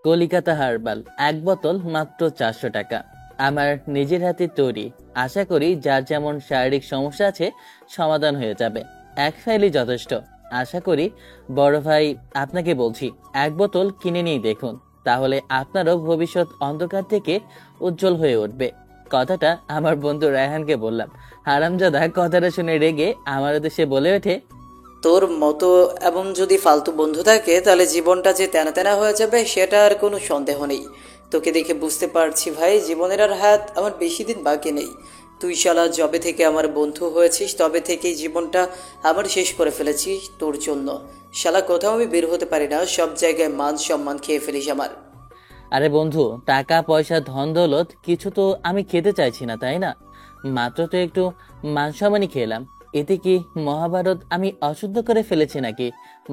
Calcutta herbal 1 বোতল মাত্র 400 টাকা। আমার নিজের হাতে তৈরি। আশা করি যার যেমন শারীরিক সমস্যা আছে সমাধান হয়ে যাবে। এক ফাইলই যথেষ্ট। আশা করি বড় ভাই, আপনাকে বলছি 1 বোতল কিনে নিয়ে দেখুন, তাহলে আপনারও ভবিষ্যৎ অন্ধকার থেকে উজ্জ্বল হয়ে উঠবে। কথাটা আমার বন্ধু রায়হানকে বললাম। হারামজাদা কথাটা শুনে রেগে আমার উদ্দেশ্যে বলে ওঠে, তোর মতো এমন যদি ফালতু বন্ধু থাকে তাহলে জীবনটা যে তেনা তেনা হয়ে যাবে সেটা আর কোনো সন্দেহ নেই। তোকে দেখে বুঝতে পারছি ভাই, জীবনের আর হাত আমার বেশি দিন বাকি নেই। তুই শালা যবে থেকে আমার বন্ধু হয়েছিস তবে থেকেই জীবনটা আমার শেষ করে ফেলেছিস তোর জন্য। শালা কোথাও আমি বের হতে পারি না, সব জায়গায় মান সম্মান খেয়ে ফেলিস আমার। আরে বন্ধু, টাকা পয়সা ধন দৌলত কিছু তো আমি খেতে চাইছি না, তাই না? মাত্র তো একটু মান সম্মানই খেলাম। এতে কি মহাভারত আমি অশুদ্ধ করে ফেলেছি নাকি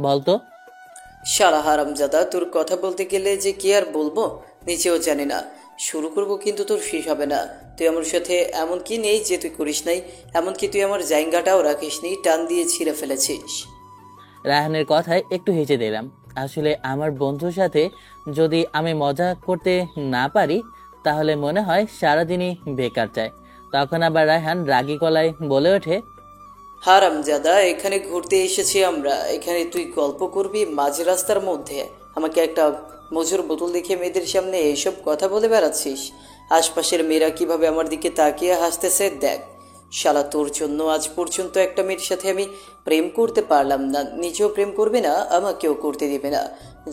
বলতো? শালা হারামজাদা, তোর কথা বলতে গেলে যে কি আর বলবো নিজেও জানি না। শুরু করব কিন্তু তোর শেষ হবে না। তুই আমার সাথে এমন কি নেই যে তুই করিস নাই, এমনকি তুই আমার জায়গাটাও রাখিস নি, টান দিয়ে ছিঁড়ে ফেলেছিস। রায়হানের কথায় একটু হেসে দিলাম। আসলে আমার বন্ধুর সাথে যদি আমি মজা করতে না পারি তাহলে মনে হয় সারাদিনই বেকার যায়। তখন আবার রায়হান রাগী গলায় বলে ওঠে, হারামজাদা, এখানে ঘুরতে এসেছি আমরা, এখানে তুই গল্প করবি মাঝ রাস্তার মধ্যে? আমাকে একটা মজুর বোতল দেখে মেয়েদের সামনে এইসব কথা বলে বেড়াচ্ছিস? আশপাশের মেয়েরা কিভাবে আমার দিকে তাকিয়ে হাসতেছে দেখ। শালা তোর জন্য আজ পর্যন্ত একটা মেয়ের সাথে আমি প্রেম করতে পারলাম না, নিজেও প্রেম করবে না, আমাকেও করতে দিবে না।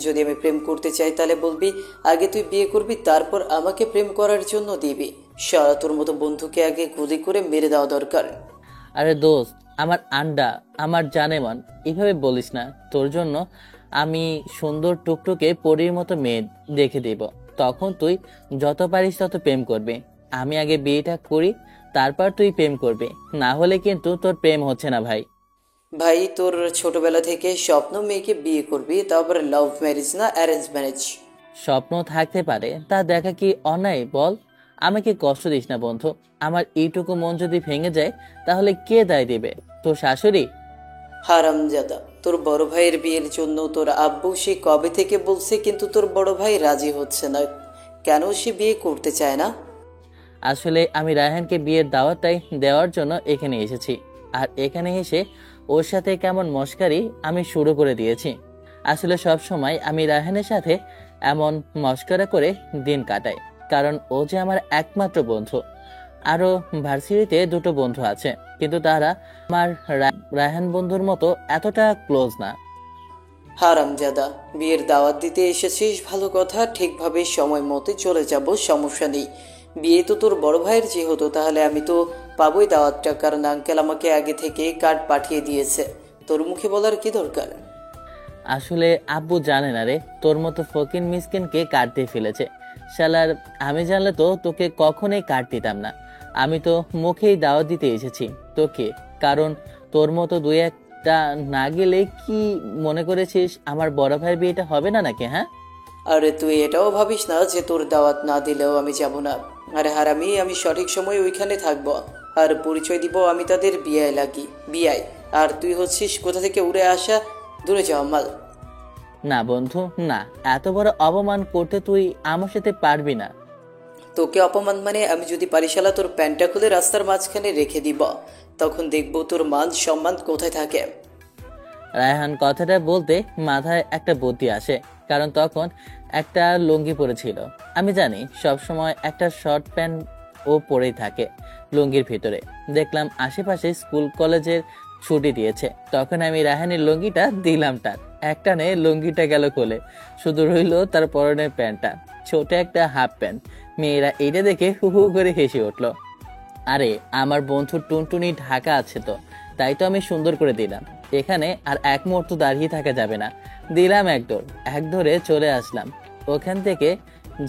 যদি আমি প্রেম করতে চাই তাহলে বলবি আগে তুই বিয়ে করবি, তারপর আমাকে প্রেম করার জন্য দিবি। শালা তোর মতো বন্ধুকে আগে গুলি করে মেরে দেওয়া দরকার। আরে দোস্ত, আমার আন্ডা, আমার জানেমান, এভাবে বলিস না। তোর জন্য আমি সুন্দর টুকটুকে পরীর মতো মেয়ে দেখে দেব। তখন তুই যত পারিস তত প্রেম করবে। আমি আগে বিয়েটা করি, তারপর তুই প্রেম করবে। না হলে কিন্তু তোর প্রেম হচ্ছে না ভাই। ভাই, তোর ছোটবেলা থেকে স্বপ্ন মেয়েকে বিয়ে করবি, তারপরে লাভ ম্যারেজ না অ্যারেঞ্জ ম্যারেজ? স্বপ্ন থাকতে পারে, তা দেখা কি অন্যায় বল? আমাকে কষ্ট দিস না বন্ধু। আমার এইটুকু মন যদি ভেঙে যায় তাহলে কে দায় দেবে? তোর শাশুড়ি? হারামজাদা, তোর বড় ভাইয়ের বিয়ের জন্য তোর আব্বু সে কবে থেকে বলছে, কিন্তু তোর বড় ভাই রাজি হচ্ছে না। কেন সে বিয়ে করতে চায় না? আসলে আমি রায়হানকে বিয়ের দাওয়াতটাই দেওয়ার জন্য এখানে এসেছি। আর এখানে এসে ওর সাথে কেমন মশকারি আমি শুরু করে দিয়েছি। আসলে সব সময় আমি রায়হানের সাথে এমন মশকরা করে দিন কাটাই, কারণ ও যে আমার একমাত্র বন্ধু। আরো ভার্সিটিতে দুটো বন্ধু আছে, কিন্তু তারা আমার রায়হান বন্ধুর মতো এতটা ক্লোজ না। হারামজাদা, বিয়ের দাওয়াত দিতে এসেছিস ভালো কথা, ঠিকভাবে সময় মতো চলে যাব, সমস্যা নেই। বিয়ে তো তোর বড় ভাইয়ের যেহেতু, তাহলে আমি তো পাবোই দাওয়াতটা, কারণ আঙ্কেল আমাকে আগে থেকে কার্ড পাঠিয়ে দিয়েছে। তোর মুখে বলার কি দরকার? আসলে আব্বু জানে না রে, তোর মতো ফকির মিসকিনকে কাটতে ফেলেছে শালার। আমি জানলে তো তোকে কখনোই কাট দিতাম না। আমি তো মুখেই দাওয়াত দিতে এসেছি তোকে, কারণ তোর মতো দুই একটা না গেলে কি মনে করেছিস আমার বড় ভাইয়ের বিয়েটা হবে না নাকি? হ্যাঁ, আরে তুই এটাও ভাবিস না যে তোর দাওয়াত না দিলেও আমি যাব না? আরে হারামি, আমি সঠিক সময় ওইখানে থাকবো, আর পরিচয় দিব আমি তাদের বিয়ায় লাগি, বিয়ায়। আর তুই হচ্ছিস কোথা থেকে উড়ে আসা, দূরে যাওয়া মাল। না বন্ধু না, এত বড় অপমান করতে তুই আমার সাথে পারবি না। তোকে অপমান মানে? আমি যদি পারি শালা তোর প্যান্টটা খুলে রাস্তার মাঝখানে রেখে দিব, তখন দেখবো তোর মান সম্মান কোথায় থাকে। রায়হান কথাটা বলতে মাথায় একটা বুদ্ধি আসে, কারণ তখন একটা লুঙ্গি পরেছিল। আমি জানি সব সময় একটা শর্ট প্যান্ট ও পরেই থাকে লুঙ্গির ভিতরে। দেখলাম আশেপাশে স্কুল কলেজের ছুটি দিয়েছে, তখন আমি রায়হানের লুঙ্গিটা দিলাম টান। একটানে লুঙ্গিটা গেল কোলে, শুধু রইল তার পরনের প্যান্টটা, ছোট একটা হাফ প্যান্ট। মেয়েরা এইটা দেখে হু হু করে হেসে উঠলো। আরে আমার বন্ধু টুনটুনি ঢাকা আছে তো, তাই তো আমি সুন্দর করে দিলাম। এখানে আর এক মুহূর্ত দাঁড়িয়ে থাকা যাবে না। দিলাম এক দৌড়, এক ধরে চলে আসলাম ওখান থেকে।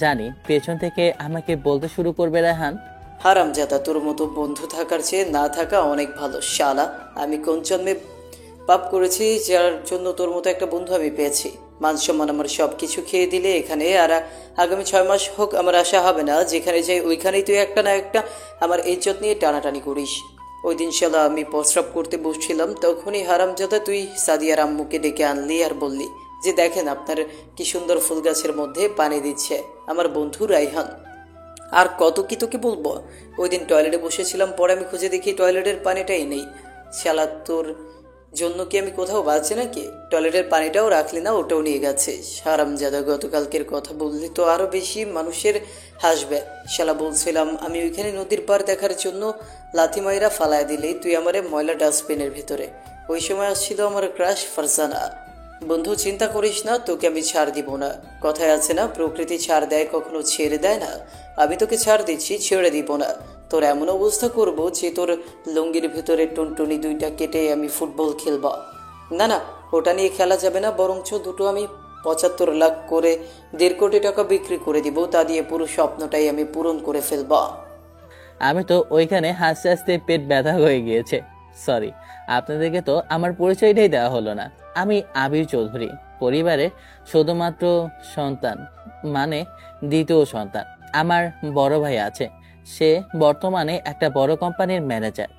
জানি পেছন থেকে আমাকে বলতে শুরু করবে রায়হান, হারামজাদা, তোর মতো বন্ধু থাকার চেয়ে না থাকা অনেক ভালো শালা। আমি কোন জন্মে পাপ করেছি যার জন্য তোর মতো একটা বন্ধু আমি পেয়েছি? মান সম্মান আমার সব কিছু খেয়ে দিলে এখানে, আর আগামী 6 মাস হোক আমার আশা হবে না, যেখানে যাই ওইখানেই তুই একটা না একটা আমার ইজ্জত নিয়ে টানাটানি করিস। ওই দিন শালা আমি প্রস্রাব করতে বসছিলাম, তখনই হারামজাদা তুই সাদিয়ার আম্মুকে ডেকে আনলি আর বললি যে দেখেন আপনার কি সুন্দর ফুল গাছের মধ্যে পানি দিচ্ছে আমার বন্ধু রাইহান। আর কত কি তোকে বলবো, ওই দিন টয়লেটে বসেছিলাম, পরে আমি খুঁজে দেখি টয়লেটের পানিটাই নেই। শালা তোর জন্য কি আমি কোথাও বাঁচছি নাকি? টয়লেটের পানিটাও রাখলি না, ওটাও নিয়ে গেছিস। হারামজাদা, গতকালকের কথা বললি তো আরো বেশি মানুষের হাসবে। শালা বলছিলাম আমি ওইখানে নদীর পার দেখার জন্য, লাথি মাইরা ফালায় দিলি তুই আমারে ময়লা ডাস্টবিনের ভিতরে। ওই সময় আসছিল আমার ক্রাশ ফারজানা। বন্ধু চিন্তা করিস না, তোকে আমি ছাড় দিব না। কথায় আছে না, প্রকৃতি ছাড় দেয় কখনো ছেড়ে দেয় না। আমি তোকে ছাড় দিচ্ছি, ছেড়ে দিব না। তোর এমন অবস্থা করব যে তোর লুঙ্গির ভেতরে টুনটুনি দুইটা কেটে আমি ফুটবল খেলব। না না, ওটা নিয়ে খেলা যাবে না, বরঞ্চ দুটো আমি 75 লাখ করে 1.5 কোটি টাকা বিক্রি করে দিব, তা দিয়ে পুরো স্বপ্নটাই আমি পূরণ করে ফেলব। আমি তো ওইখানে হাসতে হাসতে পেট ব্যথা হয়ে গিয়েছে। সরি, আপনাদেরকে তো আমার পরিচয়টাই দেওয়া হলো না। আমি আবির চৌধুরী, পরিবারের শুধুমাত্র সন্তান, মানে দ্বিতীয় সন্তান। আমার বড় ভাই আছে, সে বর্তমানে একটা বড় কোম্পানির ম্যানেজার।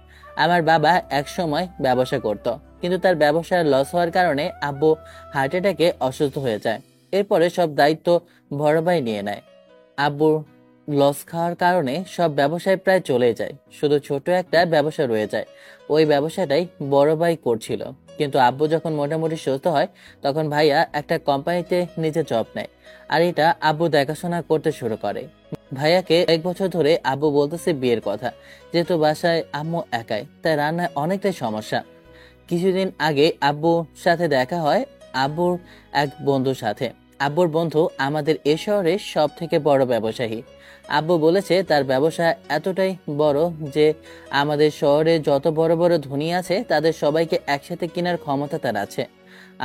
আমার বাবা একসময় ব্যবসা করত, কিন্তু তার ব্যবসার লস হওয়ার কারণে আব্বু হার্ট অ্যাটাকে অসুস্থ হয়ে যায়। এরপরে সব দায়িত্ব বড় ভাই নিয়ে নেয়। আব্বুর লস খাওয়ার কারণে সব ব্যবসায় প্রায় চলে যায়, শুধু ছোট একটা ব্যবসা রয়ে যায়। ওই ব্যবসাটাই বড় ভাই করছিল, কিন্তু আব্বু যখন মোটামুটি সুস্থ হয় তখন ভাইয়া একটা কোম্পানিতে নিজে জব নেয়, আর এটা আব্বু দেখাশোনা করতে শুরু করে। ভাইয়াকে 1 বছর ধরে আব্বু বলতেছে বিয়ের কথা, যেহেতু বাসায় আম্মু একাই, তাই রান্নায় অনেকটাই সমস্যা। কিছুদিন আগে আব্বুর সাথে দেখা হয় আব্বুর এক বন্ধুর সাথে। আব্বুর বন্ধু আমাদের এ শহরের সব থেকে বড় ব্যবসায়ী। আব্বু বলেছে তার ব্যবসা এতটাই বড় যে আমাদের শহরে যত বড় বড় ধনী আছে তাদের সবাইকে একসাথে কেনার ক্ষমতা তার আছে।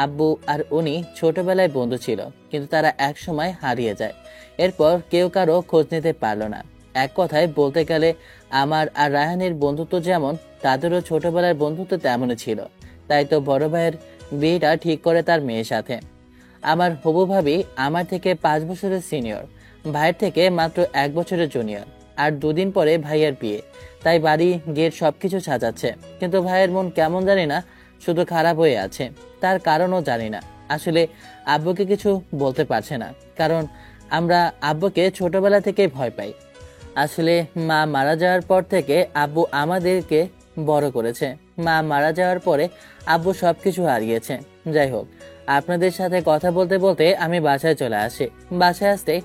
আব্বু আর উনি ছোটবেলায় বন্ধু ছিল, কিন্তু তারা এক সময় হারিয়ে যায়। এরপর কেউ কারো খোঁজ নিতে পারলো না। এক কথায় বলতে গেলে আমার আর রায়হানের বন্ধুত্ব যেমন, তাদেরও ছোটবেলার বন্ধুত্ব তেমনই ছিল। তাই তো বড় ভাইয়ের বিয়েটা ঠিক করে তার মেয়ের সাথে। আমার হবু ভাবি আমার থেকে 5 বছরের সিনিয়র, ভাইয়ের থেকে মাত্র 1 বছরের জুনিয়র। আর দুদিন পরে ভাইয়ের বিয়ে, তাই বাড়ি গেট সবকিছু সাজাচ্ছে। কিন্তু ভাইয়ের মন কেমন জানি না, শুধু খারাপ হয়ে আছে। তার কারণও জানি না। আসলে আব্বুকে কিছু বলতে পারছে না, কারণ আমরা আব্বুকে ছোটবেলা থেকেই ভয় পাই। আসলে মা মারা যাওয়ার পর থেকে আব্বু আমাদেরকে বড় করেছে। মা মারা যাওয়ার পরে আব্বু সবকিছু হারিয়েছে। যাই হোক, আপনাদের সাথে কথা বলতে বলতে আমি বাসায় চলে আসি। বাসায় আসতে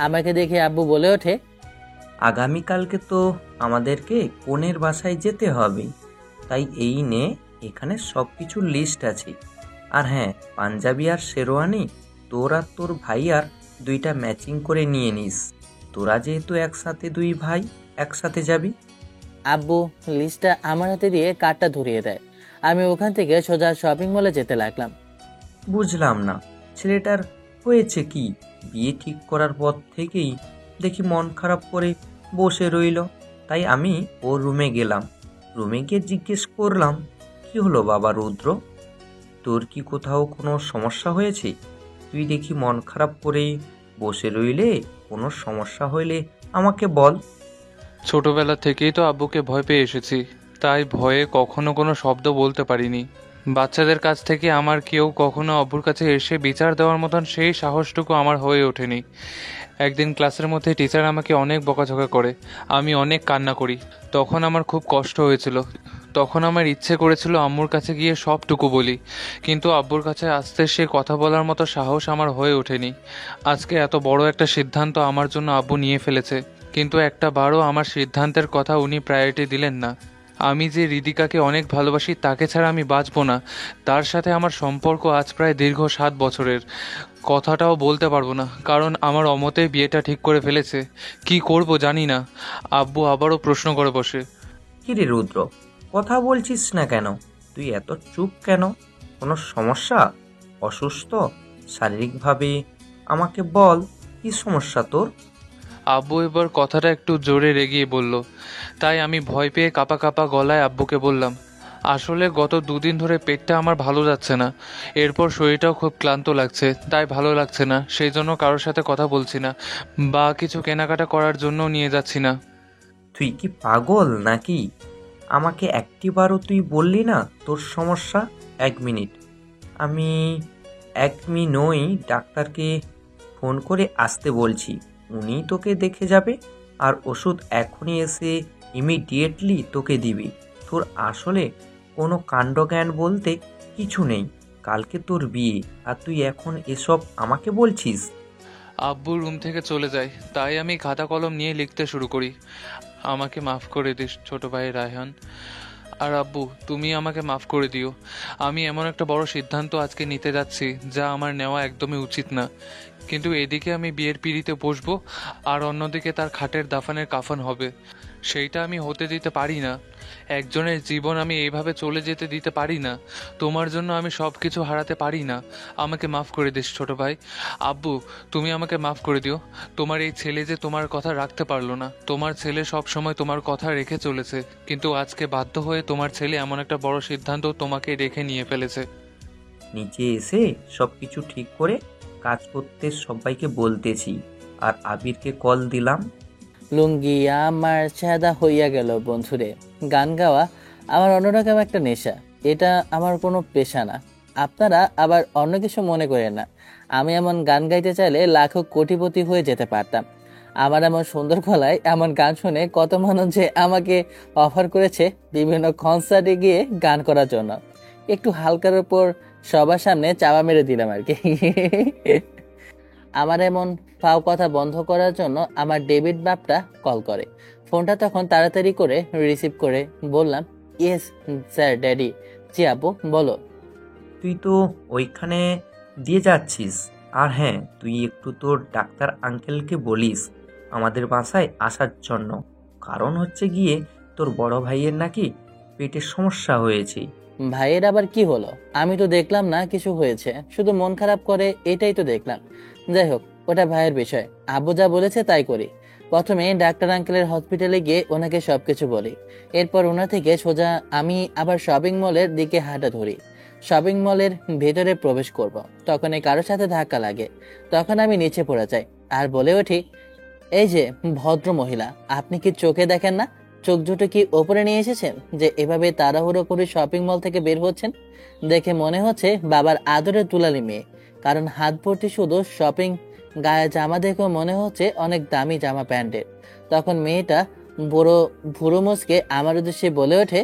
আমাকে দেখে আব্বু বলে ওঠে, আগামীকালকে তো আমাদেরকে কনের বাসায় যেতে হবে, তাই এই নে, এখানে সব কিছুর লিস্ট আছে। আর হ্যাঁ, পাঞ্জাবি আর শেরওয়ানি তোর আর তোর ভাইয়ার 2টা ম্যাচিং করে নিয়ে নিস। তোরা যেহেতু একসাথে 2 ভাই, একসাথে যাবি। আব্বু লিস্টটা আমার হাতে দিয়ে কার্ডটা ধরিয়ে দেয়। আমি ওখান থেকে সোজা শপিং মলে যেতে লাগলাম। বুঝলাম না, ছেলেটার হয়েছে কি? বিয়ে ঠিক করার পর থেকেই দেখি মন খারাপ করে বসে রইল। তাই আমি ওর রুমে গেলাম। রুমে গিয়ে জিজ্ঞেস করলাম, কি হলো বাবা রুদ্র, তোর কি কোথাও কোনো সমস্যা হয়েছে? তুই দেখি মন খারাপ করে বসে রইলে, কোনো সমস্যা হইলে আমাকে বল। ছোটবেলা থেকেই তো আব্বুকে ভয় পেয়ে এসেছি, তাই ভয়ে কখনো কোনো শব্দ বলতে পারিনি। বাচ্চাদের কাছ থেকে আমার কেউ কখনো আব্বুর কাছে এসে বিচার দেওয়ার মতন সেই সাহসটুকু আমার হয়ে ওঠেনি। একদিন ক্লাসের মধ্যে টিচার আমাকে অনেক বকাঝকা করে, আমি অনেক কান্না করি। তখন আমার খুব কষ্ট হয়েছিল। তখন আমার ইচ্ছে করেছিল আম্মুর কাছে গিয়ে সবটুকু বলি, কিন্তু আব্বুর কাছে আসতে সে কথা বলার মতো সাহস আমার হয়ে ওঠেনি। আজকে এত বড় একটা সিদ্ধান্ত আমার জন্য আব্বু নিয়ে ফেলেছে, কিন্তু একটা বারও আমার সিদ্ধান্তের কথা উনি প্রায়োরিটি দিলেন না। আমি যে হৃদিকাকে অনেক ভালোবাসি, তাকে ছাড়া আমি বাঁচবো না। তার সাথে আমার সম্পর্ক আজ প্রায় দীর্ঘ 7 বছরের। কথাটাও বলতে পারবো না, কারণ আমার অমতে বিয়েটা ঠিক করে ফেলেছে। কি করব জানি না। আব্বু আবারও প্রশ্ন করে বসে, কিরে রুদ্র, কথা বলছিস না কেন? তুই এত চুপ কেন? কোনো সমস্যা? অসুস্থ শারীরিকভাবে? আমাকে বল, কি সমস্যা তোর? আব্বু এবার কথাটা একটু জোরে রেগিয়ে বলল। তাই আমি ভয় পেয়ে কাঁপা কাঁপা গলায় আব্বুকে বললাম, আসলে গত 2 দিন ধরে পেটটা আমার ভালো যাচ্ছে না। এরপর শরীরটাও খুব ক্লান্ত লাগছে, তাই ভালো লাগছে না। সেই জন্য কারোর সাথে কথা বলছি না, বা কিছু কেনাকাটা করার জন্য নিয়ে যাচ্ছি না। তুই কি পাগল নাকি? আমাকে একটিবারও তুই বললি না তোর সমস্যা? 1 মিনিট, আমি একমি নই, ডাক্তারকে ফোন করে আসতে বলছি, উনি তোকে দেখে যাবে আর ওষুধ এখনই এসে ইমিডিয়েটলি তোকে দিবি। তোর আসলে কোনো কাণ্ডজ্ঞান বলতে কিছু নেই। কালকে তোর বিয়ে আর তুই এখন এসব আমাকে বলছিস? আব্বু রুম থেকে চলে যায়, তাই আমি খাতা কলম নিয়ে লিখতে শুরু করি। আমাকে মাফ করে দিস ছোট ভাই রায়হান। আর আব্বু, তুমি আমাকে মাফ করে দিও। আমি এমন একটা বড় সিদ্ধান্ত আজকে নিতে যাচ্ছি যা আমার নেওয়া একদমই উচিত না, কিন্তু এদিকে আমি বিয়ের পিঁড়িতে বসবো আর অন্যদিকে তার খাটের দাফনের কাফন হবে। সেইটা আমি হতে দিতে পারি না। একজনের জীবন আমি এইভাবে চলে যেতে দিতে পারি না। তোমার জন্য আমি সব কিছু হারাতে পারি না। আমাকে মাফ করে দিস ছোট ভাই। আব্বু, তুমি আমাকে মাফ করে দিও। তোমার এই ছেলে যে তোমার কথা রাখতে পারলো না। তোমার ছেলে সব সময় তোমার কথা রেখে চলেছে, কিন্তু আজকে বাধ্য হয়ে তোমার ছেলে এমন একটা বড় সিদ্ধান্ত তোমাকে রেখে নিয়ে ফেলেছে। নিচে এসে সব কিছু ঠিক করে কাজ করতে সবাইকে বলতেছি আর আবিরকে কল দিলাম। লুঙ্গি আমার সাদা হইয়া গেল বন্ধুরে। গান গাওয়া আমার অন্যরকম একটা নেশা। এটা আমার কোনো পেশা না। আপনারা আবার অন্য কিছু মনে করেন না। আমি এমন গান গাইতে চাইলে লাখো কোটিপতি হয়ে যেতে পারতাম। আমার এমন সুন্দর গলায় এমন গান শুনে কত মানুষ যে আমাকে অফার করেছে বিভিন্ন কনসার্টে গিয়ে গান করার জন্য। একটু হালকার উপর সবার সামনে চাপা মেরে দিলাম আর কি। আমার এমন ফাও কথা বন্ধ করার জন্য আমার ডেভিড বাপটা কল করে। ফোনটা তখন তাড়াতাড়ি করে রিসিভ করে বললাম, ইয়েস স্যার ড্যাডি। জি আব্বু বলো। তুই তো ওইখানে দিয়ে যাচ্ছিস। আর হ্যাঁ, তুই একটু তোর ডাক্তার আঙ্কেলকে বলিস আমাদের বাসায় আসার জন্য। কারণ হচ্ছে গিয়ে তোর বড় ভাইয়ের নাকি পেটের সমস্যা হয়েছে। ভাইয়ের আবার কি হলো? আমি তো দেখলাম না কিছু হয়েছে, শুধু মন খারাপ করে, এটাই তো দেখলাম। যাই হোক, ওটা ভাইয়ের বিষয়। আব্বু যা বলেছে তাই করি। প্রথমে ডাক্তার আঙ্কেলের হসপিটালে গিয়ে ওনাকে সবকিছু বলি। এরপর ওনা থেকে সোজা আমি আবার শপিং মলের দিকে হাঁটা ধরি। শপিং মলের ভেতরে প্রবেশ করব, তখন কারোর সাথে ধাক্কা লাগে। তখন আমি নিচে পড়ে যাই আর বলে উঠি, এই যে ভদ্র মহিলা, আপনি কি চোখে দেখেন না? চোখ দুটো কি ওপরে নিয়ে এসেছেন যে এভাবে তাড়াহুড়ো করে শপিং মল থেকে বের হচ্ছেন? দেখে মনে হচ্ছে বাবার আদরের দুলালি মেয়ে, কারণ হাত ভর্তি শুধু শপিং। গায়ে জামা দেখেও মনে হচ্ছে অনেক দামি জামা প্যান্টের। তখন মেয়েটা বড় ভুরু মুচকে আমার উদ্দেশ্যে বলে ওঠে,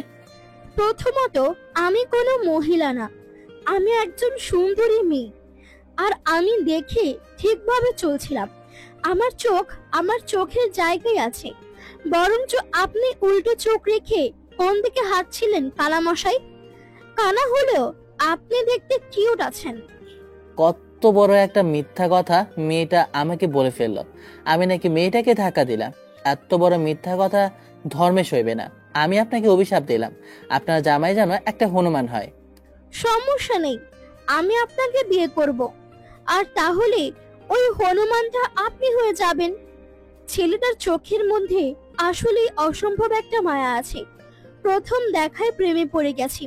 প্রথমত, আমি কোনো মহিলা না, আমি একজন সুন্দরী মেয়ে। আর আমি দেখে ঠিকভাবে চলছিলাম। আমার চোখ আমার চোখের জায়গায় আছে। বরঞ্চ আপনি উল্টো চোখ রেখে কোন দিকে হাঁটছিলেন কানামশাই? কানা হলেও আপনি দেখতে কিউট আছেন। কত বড় একটা মিথ্যা কথা মেয়েটা আমাকে বলে ফেললো। আমি নাকি মেয়েটাকে ধাক্কা দিলাম। এত বড় মিথ্যা কথা ধর্মে সইবে না। আমি আপনাকে অভিশাপ দিলাম, আপনার জামাই যেন একটা হনুমান হয়। সমস্যা নেই, আমি আপনাকে বিয়ে করব। আর তাহলে ওই হনুমানটা আপনি হয়ে যাবেন। ছেলেটার চোখের মধ্যে আসলেই অসম্ভব একটা মায়া আছে। প্রথম দেখায় প্রেমে পড়ে গেছি।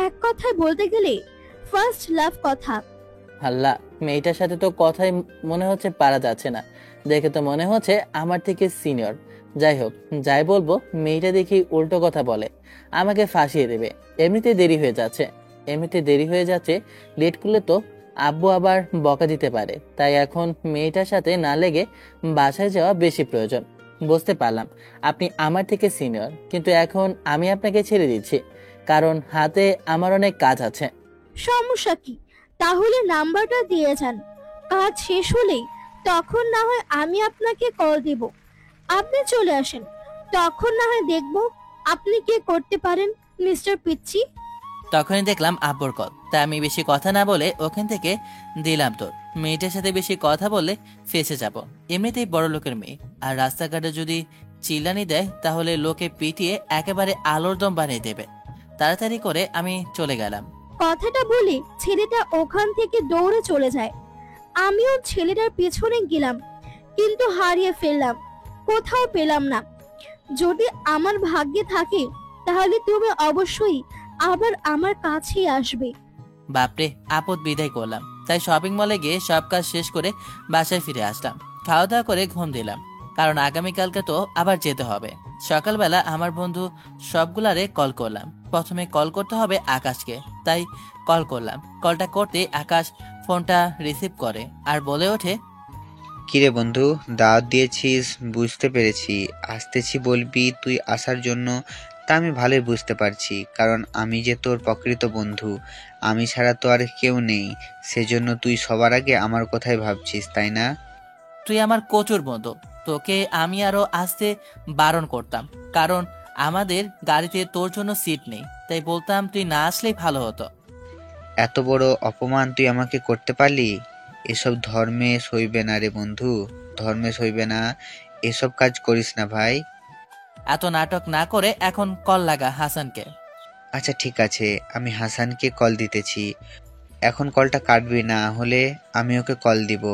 এক কথায় বলতে গেলে ফার্স্ট লাভ কথা। আল্লাহ, মেয়েটার সাথে তো কথাই মনে হচ্ছে পারা যাচ্ছে না। দেখে তো মনে হচ্ছে আমার থেকে সিনিয়র। যাই হোক, যাই বলবো, মেয়েটা দেখি উল্টো কথা বলে, আমাকে ফাঁসিয়ে দেবে। এমনিতে দেরি হয়ে যাচ্ছে। লেট করলে তো আব্বু আবার বকা দিতে পারে। তাই এখন মেয়েটার সাথে না লেগে বাসায় যাওয়া বেশি প্রয়োজন। বুঝতে পারলাম আপনি আমার থেকে সিনিয়র, কিন্তু এখন আমি আপনাকে ছেড়ে দিচ্ছি, কারণ হাতে আমার অনেক কাজ আছে। সমস্যা কি? তাহলে নাম্বারটা দিয়ে যান। কাজ শেষ হলেই তখন না হয় আমি আপনাকে কল দিব। আপনি চলে আসেন, তখন না হয় দেখব আপনি কি করতে পারেন মিস্টার পিচ্চি। তখনই দেখলাম আব্বুর কল। তাই আমি বেশি কথা না বলে ওখান থেকে দিলাম তোর। মেয়েটার সাথে বেশি কথা বললে ফেসে যাব। এমনিতেই বড় লোকের মেয়ে, আর রাস্তাঘাটে যদি চিল্লানি দেয় তাহলে লোকে পিটিয়ে একেবারে আলোর দম বানিয়ে দেবে। তাড়াতাড়ি করে আমি চলে গেলাম। কথাটা বলে ছেলেটা ওখান থেকে দৌড়ে চলে যায়। আমিও ছেলেটার পেছনে গেলাম, কিন্তু হারিয়ে ফেললাম, কোথাও পেলাম না। যদি আমার ভাগ্যে থাকে তাহলে তুমি অবশ্যই আবার আমার কাছেই আসবে। বাপরে, আপদ বিদায় করলাম। তাই শপিং মলে গিয়ে সব কাজ শেষ করে বাসায় ফিরে আসলাম। খাওয়া দাওয়া করে ঘুম দিলাম, কারণ আগামীকালকে তো আবার যেতে হবে। সকালবেলা আমার বন্ধু সবগুলারে কল করলাম। প্রথমে কল করতে হবে আকাশকে, তাই কল করলাম। কলটা করতে আকাশ ফোনটা রিসিভ করে আর বলে ওঠে, কিরে বন্ধু, দাওয়াত দিয়েছিস বুঝতে পেরেছি। আসতেছি বলবি তুই আসার জন্য, তা আমি ভালোই বুঝতে পারছি, কারণ আমি যে তোর প্রকৃত বন্ধু। আমি ছাড়া তো আর কেউ নেই, সেজন্য তুই সবার আগে আমার কথাই ভাবছিস, তাই না? তুই আমার কচুর বন্ধু। তোকে আমি আরো আসতে বারণ করতাম, কারণ আমাদের গাড়িতে তোর জন্য সিট নেই, তাই বলতাম তুই না আসলেই ভালো হতো। এত বড় অপমান তুই আমাকে করতে পারলি? এসব ধর্মে সইবে না রে বন্ধু, ধর্মে সইবে না। এসব কাজ করিস না ভাই। এত নাটক না করে এখন কল লাগা হাসানকে। আচ্ছা ঠিক আছে, আমি হাসানকে কল দিতেছি। এখন কলটা কাটবি, না হলে আমি ওকে কল দিব।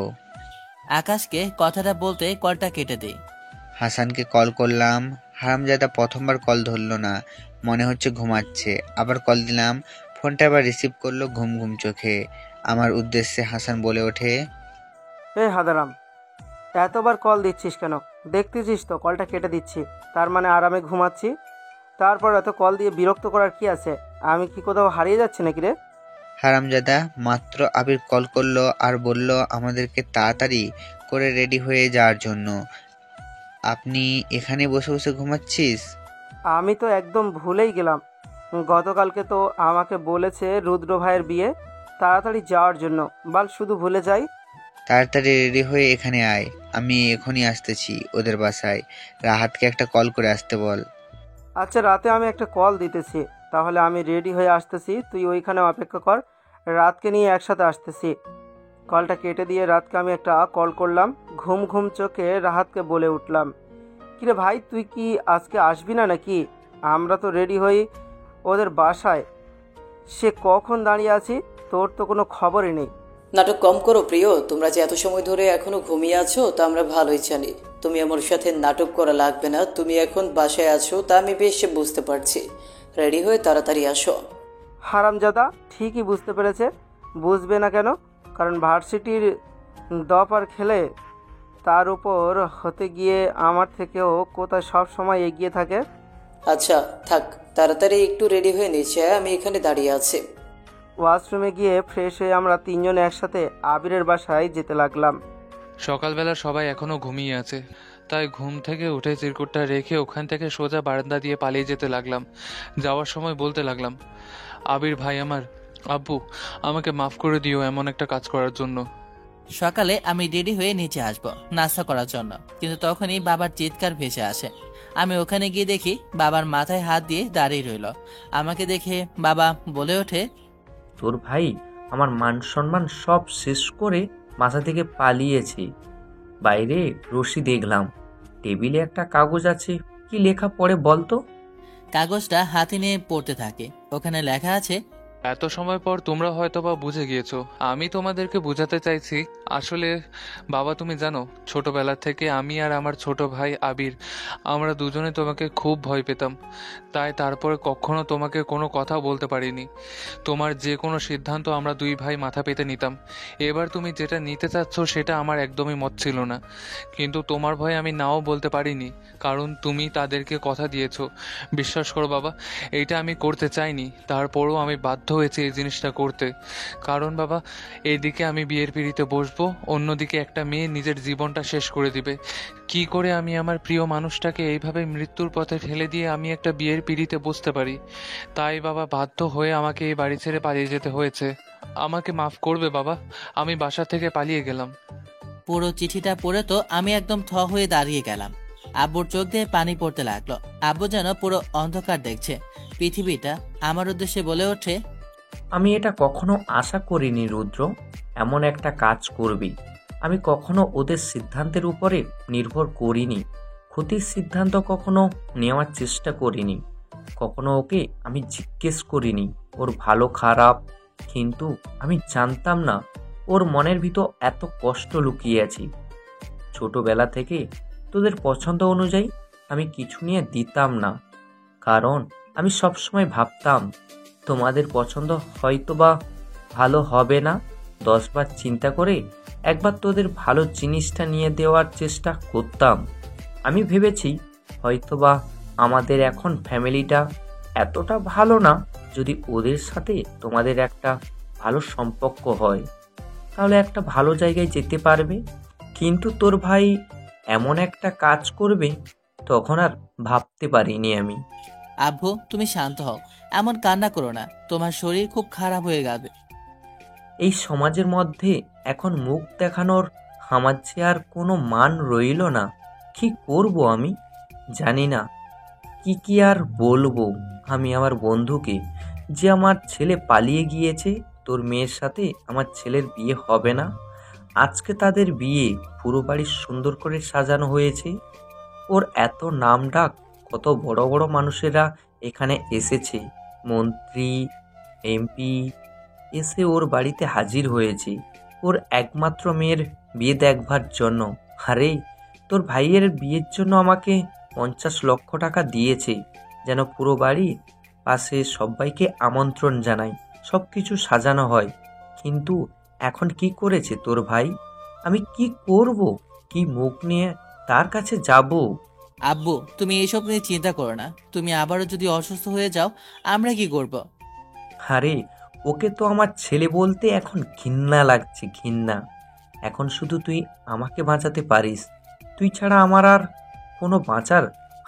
আকাশকে কথাটা বলতে কলটা কেটে দেই। হাসানকে কল করলাম, হারামজাদা প্রথমবার কল ধরলো না, মনে হচ্ছে ঘুমাচ্ছে। আবার কল দিলাম, ফোনটা আবার রিসিভ করলো ঘুম ঘুম চোখে। আমার উদ্দেশ্যে হাসান বলে ওঠে, হাদারাম, এতবার কল দিচ্ছিস কেন? দেখতেছিস তো কলটা কেটে দিচ্ছি, তার মানে আরামে ঘুমাচ্ছি। তারপর এত কল দিয়ে বিরক্ত করার কি আছে? আমি কি কোথাও হারিয়ে যাচ্ছি নাকি রে? হারামজাদা মাত্র আবির কল করলো আর বলল আমাদেরকে তাড়াতাড়ি করে রেডি হয়ে যাওয়ার জন্য। আপনি এখানে বসে বসে ঘুমাচ্ছিস? আমি তো একদম ভুলেই গেলাম। গতকালকে তো আমাকে বলেছে রুদ্র ভাইয়ের বিয়ে, তাড়াতাড়ি যাওয়ার জন্য। বাল শুধু ভুলে যাই। তাড়াতাড়ি রেডি হয়ে এখানে আয়, আমি এখনই আসতেছি ওদের বাসায়। রাহাতকে একটা কল করে আসতে বল। আচ্ছা, রাতে আমি একটা কল দিতেছি, তাহলে আমি রেডি হয়ে আসতেছি, তুই ওইখানে অপেক্ষা কর। রাতকে নিয়ে একসাথে আসতেছি। কলটা কেটে দিয়ে রাতকে আমি একটা কল করলাম। ঘুম ঘুম চোখে রাহাতকে বলে উঠলাম, কিরে ভাই, তুই কি আজকে আসবি না নাকি? আমরা তো রেডি হই ওদের বাসায়, সে কখন দাঁড়িয়ে আছি, তোর তো কোনো খবরই নেই। নাটক কম করো প্রিয়, তোমরা যে এত সময় ধরে এখনো ঘুমিয়ে আছো তা আমরা ভালোই জানি। তুমি আমার সাথে নাটক করা লাগবে না, তুমি এখন বাসায় আছো তা আমি বেশ বুঝতে পারছি। রেডি হয়ে তাড়াতাড়ি আসো। হারামজাদা ঠিকই বুঝতে পেরেছে, বুঝবে না কেন? কারণ ভার্সিটির দপার খেলে তার উপর হতে গিয়ে আমার থেকেও কোথায় সব সময় এগিয়ে থাকে। আচ্ছা থাক, তাড়াতাড়ি একটু রেডি হয়ে নিচে আয়, আমি এখানে দাঁড়িয়ে আছি। ওয়াশরুমে গিয়ে ফ্রেশ হয়ে আমরা তিনজনে একসাথে আবিরের বাসায় যেতে লাগলাম। সকালবেলা সবাই এখনো ঘুমিয়ে আছে, তাই ঘুম থেকে উঠে চিরকুটটা রেখে ওখান থেকে সোজা বারান্দা দিয়ে পালিয়ে যেতে লাগলাম। যাওয়ার সময় বলতে লাগলাম, আবির ভাই আমার, আব্বু আমাকে মাফ করে দিও এমন একটা কাজ করার জন্য। সকালে আমি রেডি হয়ে নিচে আসবো নাস্তা করার জন্য, কিন্তু তখনই বাবার চিৎকার ভেসে আসে। আমি ওখানে গিয়ে দেখি বাবার মাথায় হাত দিয়ে দাঁড়িয়ে রইল। আমাকে দেখে বাবা বলে ওঠে, তোর ভাই আমার মান সম্মান সব শেষ করে বাসা থেকে পালিয়েছে। বাইরে রশি দেখলাম, টেবিলে একটা কাগজ আছে, কি লেখা পড়ে বলতো? কাগজটা হাতে নিয়ে পড়তে থাকে। ওখানে লেখা আছে, এত সময় পর তোমরা হয়তোবা বুঝে গিয়েছো। আমি তোমাদেরকে বোঝাতে চাইছি, আসলে বাবা তুমি জানো, ছোটবেলা থেকে আমি আর আমার ছোট ভাই আবির, আমরা দুজনে তোমাকে খুব ভয় পেতাম। তাই তারপরে কখনো তোমাকে কোনো কথা বলতে পারিনি। তোমার যে কোনো সিদ্ধান্ত আমরা দুই ভাই মাথা পেতে নিতাম। এবার তুমি যেটা নিতে চাচ্ছ সেটা আমার একদমই মত ছিল না, কিন্তু তোমার ভয়ে আমি নাও বলতে পারিনি, কারণ তুমি তাদেরকে কথা দিয়েছো। বিশ্বাস করো বাবা, এইটা আমি করতে চাইনি, তারপরও আমি বাধ্য হয়েছে এই জিনিসটা করতে। কারণ বাবা, এদিকে আমি বিয়ের পিঁড়িতে বসবো, অন্যদিকে একটা মেয়ে নিজের জীবনটা শেষ করে দিবে। কি করে আমি আমার প্রিয় মানুষটাকে এইভাবে মৃত্যুর পথে ঠেলে দিয়ে আমি একটা বিয়ের পিঁড়িতে বসতে পারি? তাই বাবা বাধ্য হয়ে আমাকে এই বাড়ি ছেড়ে পালিয়ে যেতে হয়েছে। আমাকে মাফ করবে বাবা, আমি বাসা থেকে পালিয়ে গেলাম। পুরো চিঠিটা পড়ে তো আমি একদম থ হয়ে দাঁড়িয়ে গেলাম। আব্বুর চোখ দিয়ে পানি পড়তে লাগলো। আব্বু যেন পুরো অন্ধকার দেখছে পৃথিবীটা। আমার উদ্দেশ্যে বলে ওঠে, আমি এটা কখনো আশা করিনি রুদ্র, এমন একটা কাজ করবি। আমি কখনো ওদের সিদ্ধান্তের উপরে নির্ভর করিনি, ক্ষতির সিদ্ধান্ত কখনো নেওয়ার চেষ্টা করিনি, কখনো ওকে আমি জিজ্ঞেস করিনি ওর ভালো খারাপ। কিন্তু আমি জানতাম না ওর মনের ভিতর এত কষ্ট লুকিয়ে আছে। ছোটবেলা থেকে তোদের পছন্দ অনুযায়ী আমি কিছু নিয়ে দিতাম না, কারণ আমি সবসময় ভাবতাম তোমাদের পছন্দ হয়তোবা ভালো হবে না। 10 বার চিন্তা করে একবার তোদের ভালো জিনিসটা নিয়ে দেওয়ার চেষ্টা করতাম। আমি ভেবেছি হয়তোবা আমাদের এখন ফ্যামিলিটা এতটা ভালো না যদি ওদের সাথে তোমাদের একটা ভালো সম্পর্ক হয়। তাহলে একটা ভালো জায়গায় যেতে পারবে। কিন্তু তোর ভাই এমন একটা কাজ করবে তখন আর ভাবতে পারিনি আমি। আব্বু তুমি শান্ত হও, এমন কান্না করো না, তোমার শরীর খুব খারাপ হয়ে যাবে। এই সমাজের মধ্যে এখন মুখ দেখানোর আমার যে আর কোনো মান রইল না। কি করব আমি জানি না। কি আর বলবো আমি আমার বন্ধুকে যে আমার ছেলে পালিয়ে গিয়েছে, তোর মেয়ের সাথে আমার ছেলের বিয়ে হবে না। আজকে তাদের বিয়ে পুরো বাড়ি সুন্দর করে সাজানো হয়েছে। ওর এত নাম ডাক, কত বড় বড় মানুষেরা এখানে এসেছে, মন্ত্রী, এমপি এসে ওর বাড়িতে হাজির হয়েছে ওর একমাত্র মেয়ের বিয়ে দেখবার জন্য। আরে তোর ভাইয়ের বিয়ের জন্য আমাকে 50 লক্ষ টাকা দিয়েছে, যেন পুরো বাড়ি পাশে সবাইকে আমন্ত্রণ জানাই, সব কিছু সাজানো হয়। কিন্তু এখন কি করেছে তোর ভাই? আমি কি করব? কি মুখ নিয়ে তার কাছে যাব? আব্বু তুমি এইসব নিয়ে চিন্তা করো না, তুমি আবারও যদি অসুস্থ হয়ে যাও আমরা কি করব? আরে ওকে তো আমার ছেলে বলতে এখন ঘৃণা লাগছে, ঘৃণা। এখন শুধু তুই আমাকে বাঁচাতে পারিস, তুই ছাড়া আমার আর কোনো বাঁচার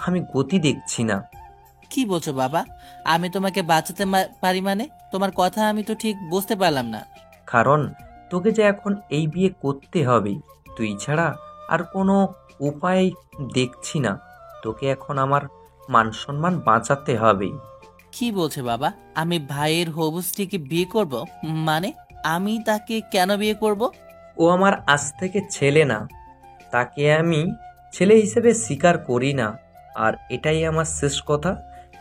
আমি গতি দেখছি না। কি বলছো বাবা? আমি তোমাকে বাঁচাতে পারি মানে? তোমার কথা আমি তো ঠিক বুঝতে পারলাম না। কারণ তোকে যে এখন এই বিয়ে করতে হবে, তুই ছাড়া আর কোনো উপায় দেখছি না। তোকে এখন আমার মান সম্মান বাঁচাতে হবে। কি বলছে বাবা? আমি ভাইয়ের হবু স্ত্রীকে বিয়ে করব? মানে আমি তাকে কেন বিয়ে করব? ও আমার আজ থেকে ছেলে না, তাকে আমি ছেলে হিসেবে স্বীকার করি না। আর এটাই আমার শেষ কথা,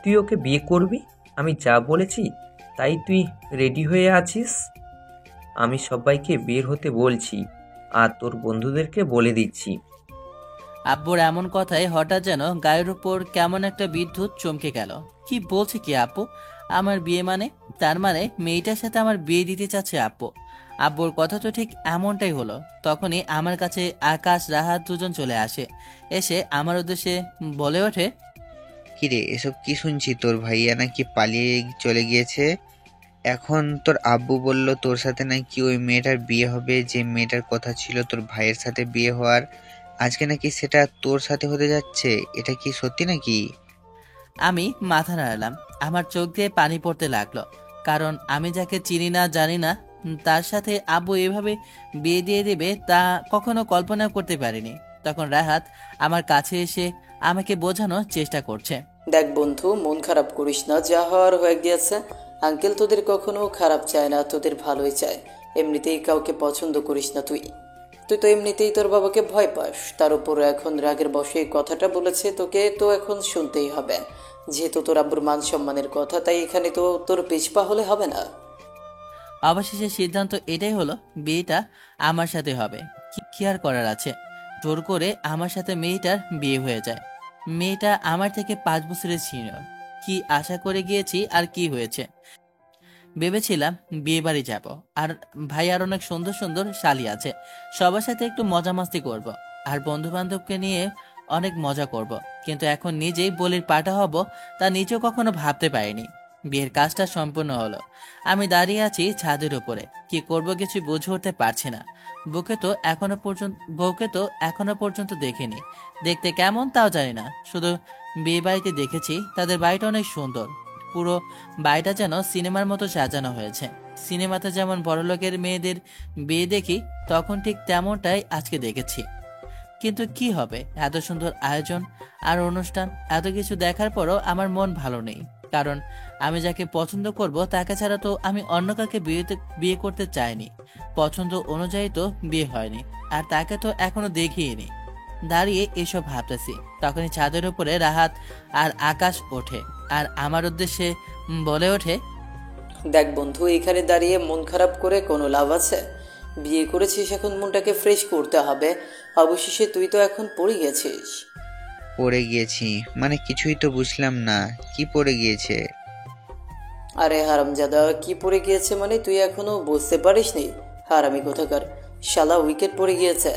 তুই ওকে বিয়ে করবি। আমি যা বলেছি তাই তুই রেডি হয়ে আছিস? আমি সবাইকে বের হতে বলছি আর তোর বন্ধুদেরকে বলে দিচ্ছি। আব্বুর এমন কথায় হঠাৎ যেন গায়ের উপর কেমন একটা বিদ্যুৎ চমকে গেল। কি বলছে কি আব্বু? আমার বিয়ে মানে? তার মানে মেয়েটার সাথে আমার বিয়ে দিতে চাচ্ছে আব্বু? আব্বুর কথা তো ঠিক এমনটাই হলো। তখনই আমার কাছে আকাশ রাহাত দুজন চলে আসে। এসে আমার উদ্দেশ্যে বলে ওঠে, কিরে এসব কি শুনছি? তোর ভাইয়া নাকি পালিয়ে চলে গিয়েছে। এখন তোর আব্বু বলল তোর সাথে নাকি ওই মেয়েটার বিয়ে হবে, যে মেয়েটার কথা ছিল তোর ভাইয়ের সাথে বিয়ে হওয়ার, আজকে নাকি সেটা তোর সাথে হতে যাচ্ছে। এটা কি সত্যি নাকি? আমি মাথা নাড়ালাম। আমার চোখ দিয়ে পানি পড়তে লাগলো, কারণ আমি যাকে চিনি না জানি না তার সাথে আব্বু এভাবে বিয়ে দিয়ে দেবে তা কখনো কল্পনা করতে পারিনি। তখন রাহাত আমার কাছে এসে আমাকে বোঝানোর চেষ্টা করছে। দেখ বন্ধু, মন খারাপ করিস না, যা হওয়ার হয়ে গিয়েছে। আঙ্কেল তোদের কখনো খারাপ চায় না, তোদের ভালোই চায়। এমনিতেই কাউকে পছন্দ করিস না তুই। তুই তো এমনিতেই তোর বাবাকে ভয় পাস, তার উপর এখন রাগের বশে এই কথাটা বলেছে, তোকে তো এখন শুনতেই হবে। যেহেতু তোর আব্বুর মান সম্মানের কথা, তাই এখানে তো তোর পিছপা হলে হবে না। অবশেষে সিদ্ধান্ত এটাই হলো, বিয়েটা আমার সাথে হবে। কি আর করার আছে? জোর করে আমার সাথে মেয়েটার বিয়ে হয়ে যায়। মেয়েটা আমার থেকে 5 বছরের সিনিয়র। কি আশা করে গিয়েছি আর কি হয়েছে? ভেবেছিলাম বিয়ে বাড়ি যাব, আর ভাই আর অনেক সুন্দর সুন্দর শালি আছে, সবার সাথে একটু মজা মাস্তি করব, আর বন্ধু বান্ধবকে নিয়ে অনেক মজা করব। কিন্তু এখন নিজেই বলির পাঠা হব তা নিজেও কখনো ভাবতে পারিনি। বিয়ের কাজটা সম্পূর্ণ হলো। আমি দাঁড়িয়ে আছি ছাদের উপরে, কি করব কিছু বুঝে উঠতে পারছি না। বউকে তো এখনো পর্যন্ত দেখিনি। দেখতে কেমন তাও জানি না, শুধু বিয়ে বাড়িতে দেখেছি তাদের বাড়িটা অনেক সুন্দর। পুরো বাড়িটা যেন সিনেমার মতো সাজানো হয়েছে। সিনেমাতে যেমন বড়লোকের মেয়েদের বিয়ে দেখি, তখন ঠিক তেমনটাই আজকে দেখেছি। কিন্তু কি হবে, এত সুন্দর আয়োজন আর অনুষ্ঠান, এত কিছু দেখার পরও আমার মন ভালো নেই। কারণ আমি যাকে পছন্দ করব তাকে ছাড়া তো আমি অন্য কাউকে বিয়ে করতে চাইনি। পছন্দ অনুযায়ী তো বিয়ে হয়নি, আর তাকে তো এখনো দেখিনি। দাঁড়িয়ে এসব ভাবতেছি, তখনই ছাদের উপরে রাহাত আর আকাশ ওঠে আর আমার উদ্দেশ্যে বলে ওঠে, দেখ বন্ধু, এখানে দাঁড়িয়ে মন খারাপ করে কোনো লাভ আছে? বিয়ে করেছিস, এখন মনটাকে ফ্রেশ করতে হবে। অবশেষে তুই তো এখন পড়ে গেছিস। পড়ে গিয়েছি মানে কিছুই তো বুঝলাম না, কি পড়ে গিয়েছে? আরে হারামজাদা, কি পড়ে গিয়েছে মানে তুই এখনো বুঝতে পারিসনি? হারামি কোথাকার, শালা উইকেট পড়ে গিয়েছে।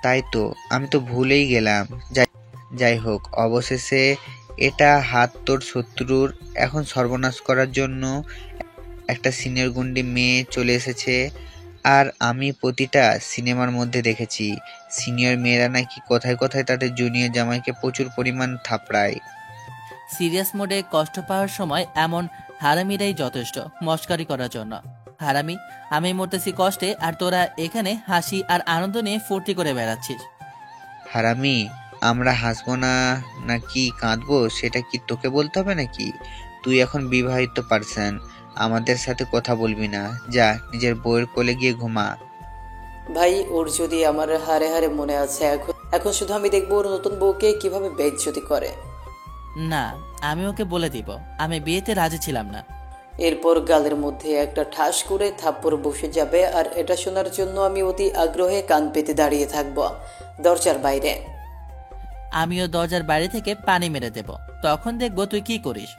তাই তো, আমি তো ভুলেই গেলাম। যাই হোক, অবশেষে এটা হাত তোর শত্রুর এখন সর্বনাশ করার জন্য একটা সিনিয়র গুন্ডি মেয়ে চলে এসেছে। আর আমি প্রতিটা সিনেমার মধ্যে দেখেছি সিনিয়র মেয়েরা নাকি কথায় কথায় তাদের জুনিয়র জামাইকে প্রচুর পরিমাণ থাপড়ায়। সিরিয়াস মোডে কষ্ট পাওয়ার সময় এমন হারামিরাই যথেষ্ট মস্কারি করার জন্য। হারামি, আমি মরতেছি কষ্টে আর তোরা এখানে হাসি আর আনন্দ নিয়ে ফুর্তি করে বেড়াচ্ছিস। হারামি, আমরা হাসবো না নাকি কাঁদবো সেটা কি তোকে বলতে হবে নাকি? তুই এখন বিবাহিত পারসন, আমাদের সাথে কথা বলবি না, যা নিজের বউয়ের কোলে গিয়ে ঘুমা। ভাই, ওর যদি আমার হারে হারে মনে আছে, এখন এখন শুধু আমি দেখবো ওর নতুন বউকে কিভাবে বেইজ্জতি করে। না, আমি ওকে বলে দিব আমি বিয়েতে রাজি ছিলাম না। এরপর গালের মধ্যে একটা ঠাস করে থাপ্পড় বসে যাবে, আর এটা শোনার জন্য আমি অতি আগ্রহে কান পেতে দাঁড়িয়ে থাকবো দরজার বাইরে। আমিও দরজার বাইরে থেকে পানি মেরে দেব, তখন দেখবো তুই কি করিস।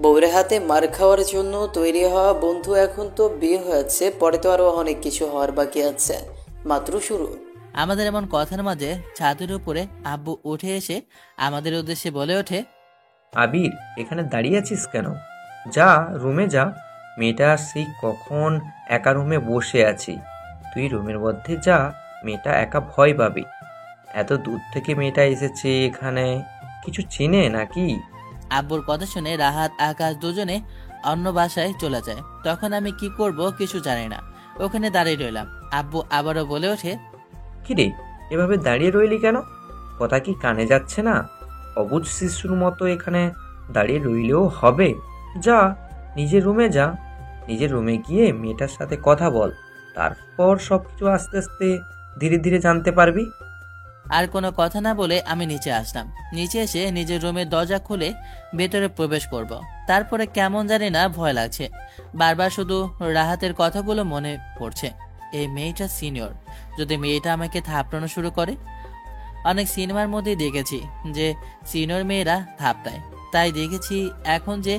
বউয়ের হাতে মার খাওয়ার জন্য তৈরি হওয়া বন্ধু, এখন তো বিয়ে হয়েছে, পরে তো আরো অনেক কিছু হওয়ার বাকি আছে, মাত্র শুরু। আমাদের এমন কথার মাঝে ছাদের উপরে আব্বু উঠে এসে আমাদের উদ্দেশ্যে বলে ওঠে, আবির, এখানে দাঁড়িয়ে আছিস কেন? যা রুমে যা। মেয়েটা সেই কখন একা রুমে বসে আছি, তুই রুমের মধ্যে যা, মেয়েটা একা ভয় পাবে। এত দূর থেকে মেয়েটা এসেছে এখানে, কিছু চেনে নাকি? আব্বুর কথা শুনে রাহাত আকাশ দুজনে অন্য বাসায় চলে যায়। তখন আমি কি করব কিছু জানি না, ওখানে দাঁড়িয়ে রইলাম। আব্বু আবারও বলে ওঠে, কিরে, এভাবে দাঁড়িয়ে রইলি কেন? কথা কি কানে যাচ্ছে না? অবুঝ শিশুর মতো এখানে দাঁড়িয়ে রইলেও হবে? যা নিজের রুমে যা, নিজের রুমে গিয়ে মেয়েটার সাথে কথা বল, তারপর সবকিছু আস্তে আস্তে ধীরে ধীরে জানতে পারবি। আর কোনো কথা না বলে আমি নিচে আসলাম। নিচে এসে নিজের রুমের দরজা খুলে ভেতরে প্রবেশ করব। তারপরে কেমন জানি না ভয় লাগছে, বারবার শুধু রাহাতের কথাগুলো মনে পড়ছে। এই মেয়েটা সিনিয়র, যদি মেয়েটা আমাকে থাপড়ানো শুরু করে। অনেক সিনেমার মধ্যে দেখেছি যে সিনিয়র মেয়েরা থাপড়ায়, তাই দেখেছি এখন যে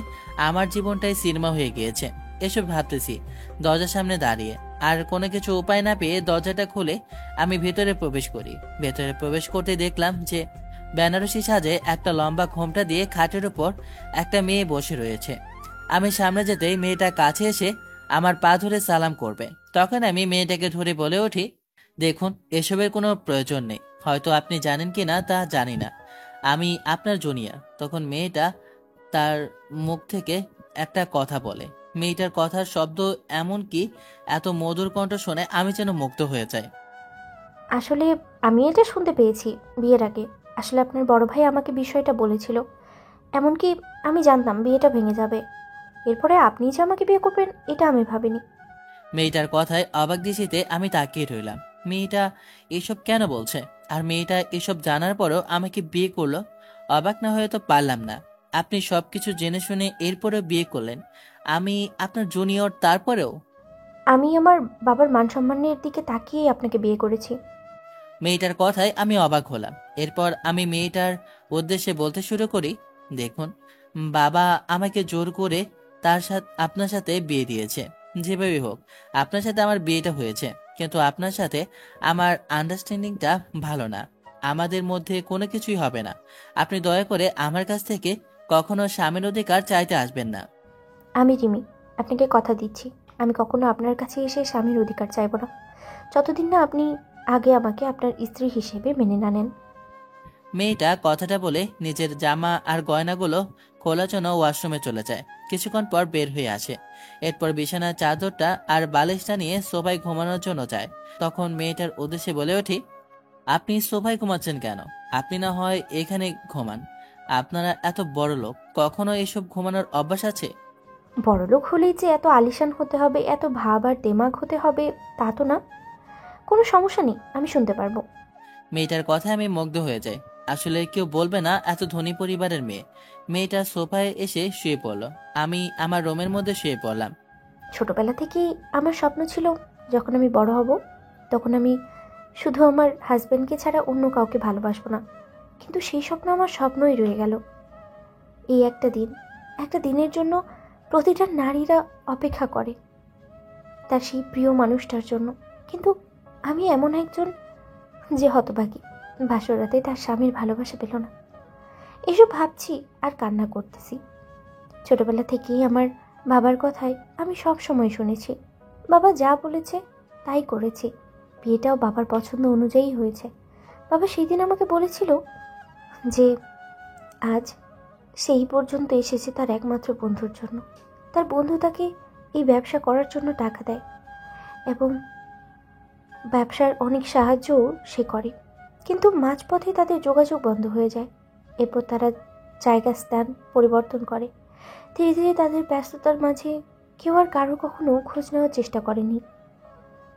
আমার জীবনটাই সিনেমা হয়ে গিয়েছে। এসব ভাবতেছি দরজার সামনে দাঁড়িয়ে, আর কোনো কিছু উপায় না পেয়ে দরজাটা খুলে আমি ভেতরে প্রবেশ করি। ভেতরে প্রবেশ করতে দেখলাম যে বেনারসি সাজে একটা লম্বা ঘোমটা দিয়ে খাটের উপর একটা মেয়ে বসে রয়েছে। আমি সামনে যেতেই মেয়েটা কাছে এসে আমার পা ধরে সালাম করবে। তখন আমি মেয়েটাকে ধরে বলে উঠি, দেখুন, এসবের কোনো প্রয়োজন নেই, হয়তো আপনি জানেন কি না তা জানি না, আমি আপনার জুনিয়র। তখন মেয়েটা তার মুখ থেকে একটা কথা বলে। মেয়েটার কথার শব্দ এমন কি এত মধুর কণ্ঠ শুনে আমি যেন মুগ্ধ হয়ে যাই। আসলে আমি এটা শুনতে পেয়েছি বিয়ের আগে। আসলে আপনার বড় ভাই আমাকে বিষয়টা বলেছিল। এমনকি আমি জানতাম বিয়েটা ভেঙে যাবে, এরপরে আপনি যে আমাকে বিয়ে করবেন এটা আমি ভাবিনি। মেয়েটার কথায় অবাক দৃষ্টিতে আমি তাকিয়ে রইলাম। মেয়েটা এসব কেন বলছে? আর মেয়েটা এসব জানার পরেও আমাকে বিয়ে করলো? অবাক না হয়ে তো পারলাম না। আপনি সবকিছু জেনে শুনে এরপরেও বিয়ে করলেন, আমি আপনার জুনিয়র, তারপরেও? আমি আমার বাবার মান সম্মানের দিকে তাকিয়েই আপনাকে বিয়ে করেছি। মেয়েটার কথায় আমি অবাক হলাম। এরপর আমি মেয়েটার উদ্দেশ্যে বলতে শুরু করি, দেখুন, বাবা আমাকে জোর করে তার সাথে আপনার সাথে বিয়ে দিয়েছে। যেভাবে হোক আপনার সাথে আমার বিয়েটা হয়েছে, কিন্তু আপনার সাথে আমার আন্ডারস্ট্যান্ডিংটা ভালো না, আমাদের মধ্যে কোনো কিছুই হবে না। আপনি দয়া করে আমার কাছ থেকে কখনো স্বামীর অধিকার চাইতে আসবেন না। আমি রিমি, আপনাকে কথা দিচ্ছি আমি কখনো আপনার কাছে এসে স্বামীর অধিকার চাইব না, যতদিন না আপনি আগে আমাকে আপনার স্ত্রী হিসেবে মেনে না নেন। মেয়েটা কথাটা বলে নিজের জামা আর গয়নাগুলো খোলার জন্য ওয়াশরুমে চলে যায়। কিছুক্ষণ পর বের হয়ে আসে। এরপর বিছানার চাদরটা আর বালিশটা নিয়ে সোফায় ঘুমানোর জন্য যায়। তখন মেয়েটার উদ্দেশ্যে বলে উঠি, আপনি সোফায় ঘুমাচ্ছেন কেন? আপনি না হয় এখানে ঘুমান। আপনারা এত বড় লোক, কখনো এসব ঘুমানোর অভ্যাস আছে? বড়লোক হলেই যে এত আলিশান হতে হবে, এত ভাব আর দেমাগ হতে হবে তা তো না। কোনো সমস্যা নেই, আমি শুনতে পারবো। মেয়েটার কথায় আমি মুগ্ধ হয়ে যাই। আসলে কেউ বলবে না এত ধনী পরিবারের মেয়ে। মেয়েটা সোফায় এসে শুয়ে পড়ল, আমি আমার রুমের মধ্যে শুয়ে পড়লাম। ছোটবেলা থেকেই আমার স্বপ্ন ছিল যখন আমি বড় হব তখন আমি শুধু আমার হাজব্যান্ডকে ছাড়া অন্য কাউকে ভালোবাসবো না। কিন্তু সেই স্বপ্ন আমার স্বপ্নই রয়ে গেল। এই একটা দিনের জন্য প্রতিটা নারীরা অপেক্ষা করে তার সেই প্রিয় মানুষটার জন্য। কিন্তু আমি এমন একজন যে হতভাগী, বাসর রাতে তার স্বামীর ভালোবাসা পেল না। এসব ভাবছি আর কান্না করতেছি। ছোটবেলা থেকেই আমার বাবার কথায় আমি সব সময় শুনেছি, বাবা যা বলেছে তাই করেছি। বিয়েটাও বাবার পছন্দ অনুযায়ী হয়েছে। বাবা সেই দিন আমাকে বলেছিল যে আজ সেই পর্যন্ত এসেছে তার একমাত্র বন্ধুর জন্য। তার বন্ধু তাকে এই ব্যবসা করার জন্য টাকা দেয় এবং ব্যবসার অনেক সাহায্যও সে করে, কিন্তু মাঝপথে তাদের যোগাযোগ বন্ধ হয়ে যায়। এরপর তারা জায়গা স্থান পরিবর্তন করে। ধীরে ধীরে তাদের ব্যস্ততার মাঝে কেউ আর কারো কখনো খোঁজ নেওয়ার চেষ্টা করেনি,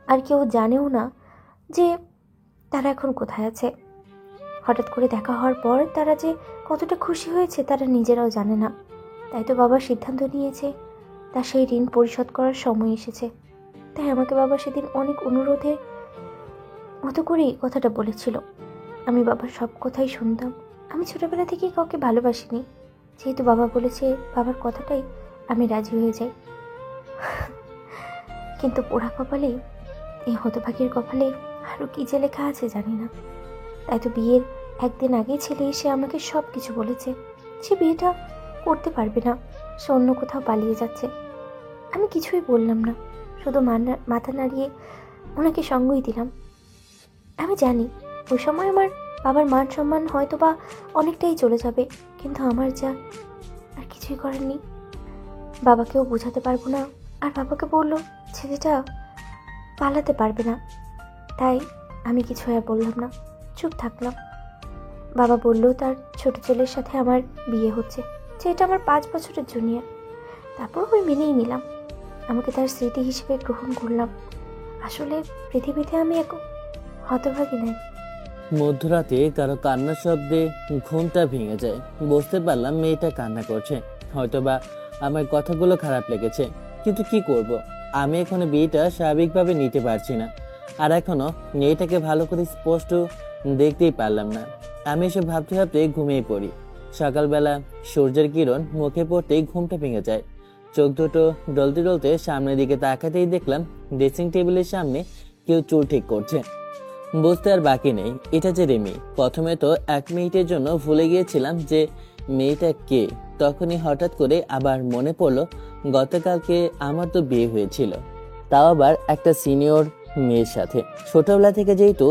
আর কেউ জানেও না যে তারা এখন কোথায় আছে। হঠাৎ করে দেখা হওয়ার পর তারা যে কতটা খুশি হয়েছে তারা নিজেরাও জানে না। তাই তো বাবা সিদ্ধান্ত নিয়েছে তার সেই ঋণ পরিশোধ করার সময় এসেছে। তাই আমাকে বাবা সেদিন অনেক অনুরোধের মতো করেই কথাটা বলেছিল। আমি বাবার সব কথাই শুনতাম। আমি ছোটবেলা থেকেই কাউকে ভালোবাসিনি, যেহেতু বাবা বলেছে বাবার কথাটাই আমি রাজি হয়ে যাই। কিন্তু পোড়া কপালে, এই হতভাগীর কপালে আরও কী যে লেখা আছে জানি না। তাই তো বিয়ের একদিন আগে ছেলে এসে আমাকে সব কিছু বলেছে। সে বিয়েটা করতে পারবে না, সে অন্য কোথাও পালিয়ে যাচ্ছে। আমি কিছুই বললাম না, শুধু মাথা নাড়িয়ে ওনাকে সঙ্গই দিলাম। আমি জানি ওই সময় আমার বাবার মান সম্মান হয়তো বা অনেকটাই চলে যাবে, কিন্তু আমার যা আর কিছুই করার নেই। বাবাকেও বোঝাতে পারবো না, আর বাবাকে বললো ছেলেটা পালাতে পারবে না। তাই আমি কিছু আর বললাম না, চুপ থাকলাম। বাবা বলল তার ছোট ছেলের সাথে আমার বিয়ে হচ্ছে, যেটা আমার 5 বছরের জুনিয়র। তারপর আমি মেনেই নিলাম, আমাকে তার স্মৃতি হিসেবে গ্রহণ করলাম। আসলে পৃথিবীতে আমি এক হতভাগী নাই। মধ্যরাতে কারো কান্নার শব্দে ঘুমটা ভেঙে যায়। বুঝতে পারলাম মেয়েটা কান্না করছে, হয়তোবা আমার কথাগুলো খারাপ লেগেছে, কিন্তু কি করব, আমি এখনো বিয়েটা স্বাভাবিকভাবে নিতে পারছি না। আর এখনো মেয়েটাকে ভালো করে স্পষ্ট দেখতেই পারলাম না। আমি এসব ভাবতে ভাবতে ঘুমিয়ে পড়ি। সকালবেলা সূর্যের কিরণ মুখে পড়তেই ঘুমটা ভেঙে যায়। চোখ দুটো ডলতে ডলতে সামনের দিকে তাকাতেই দেখলাম ড্রেসিং টেবিলের সামনে কেউ চুল ঠিক করছে। বুঝতে আর বাকি নেই এটা যে রিমি। প্রথমে তো 1 মিনিটের জন্য ভুলে গিয়েছিলাম যে মেয়েটা কে। তখনই হঠাৎ করে আবার মনে পড়লো গতকালকে আমার তো বিয়ে হয়েছিল, তাও আবার একটা সিনিয়র মেয়ের সাথে। ছোটবেলা থেকে যেহেতু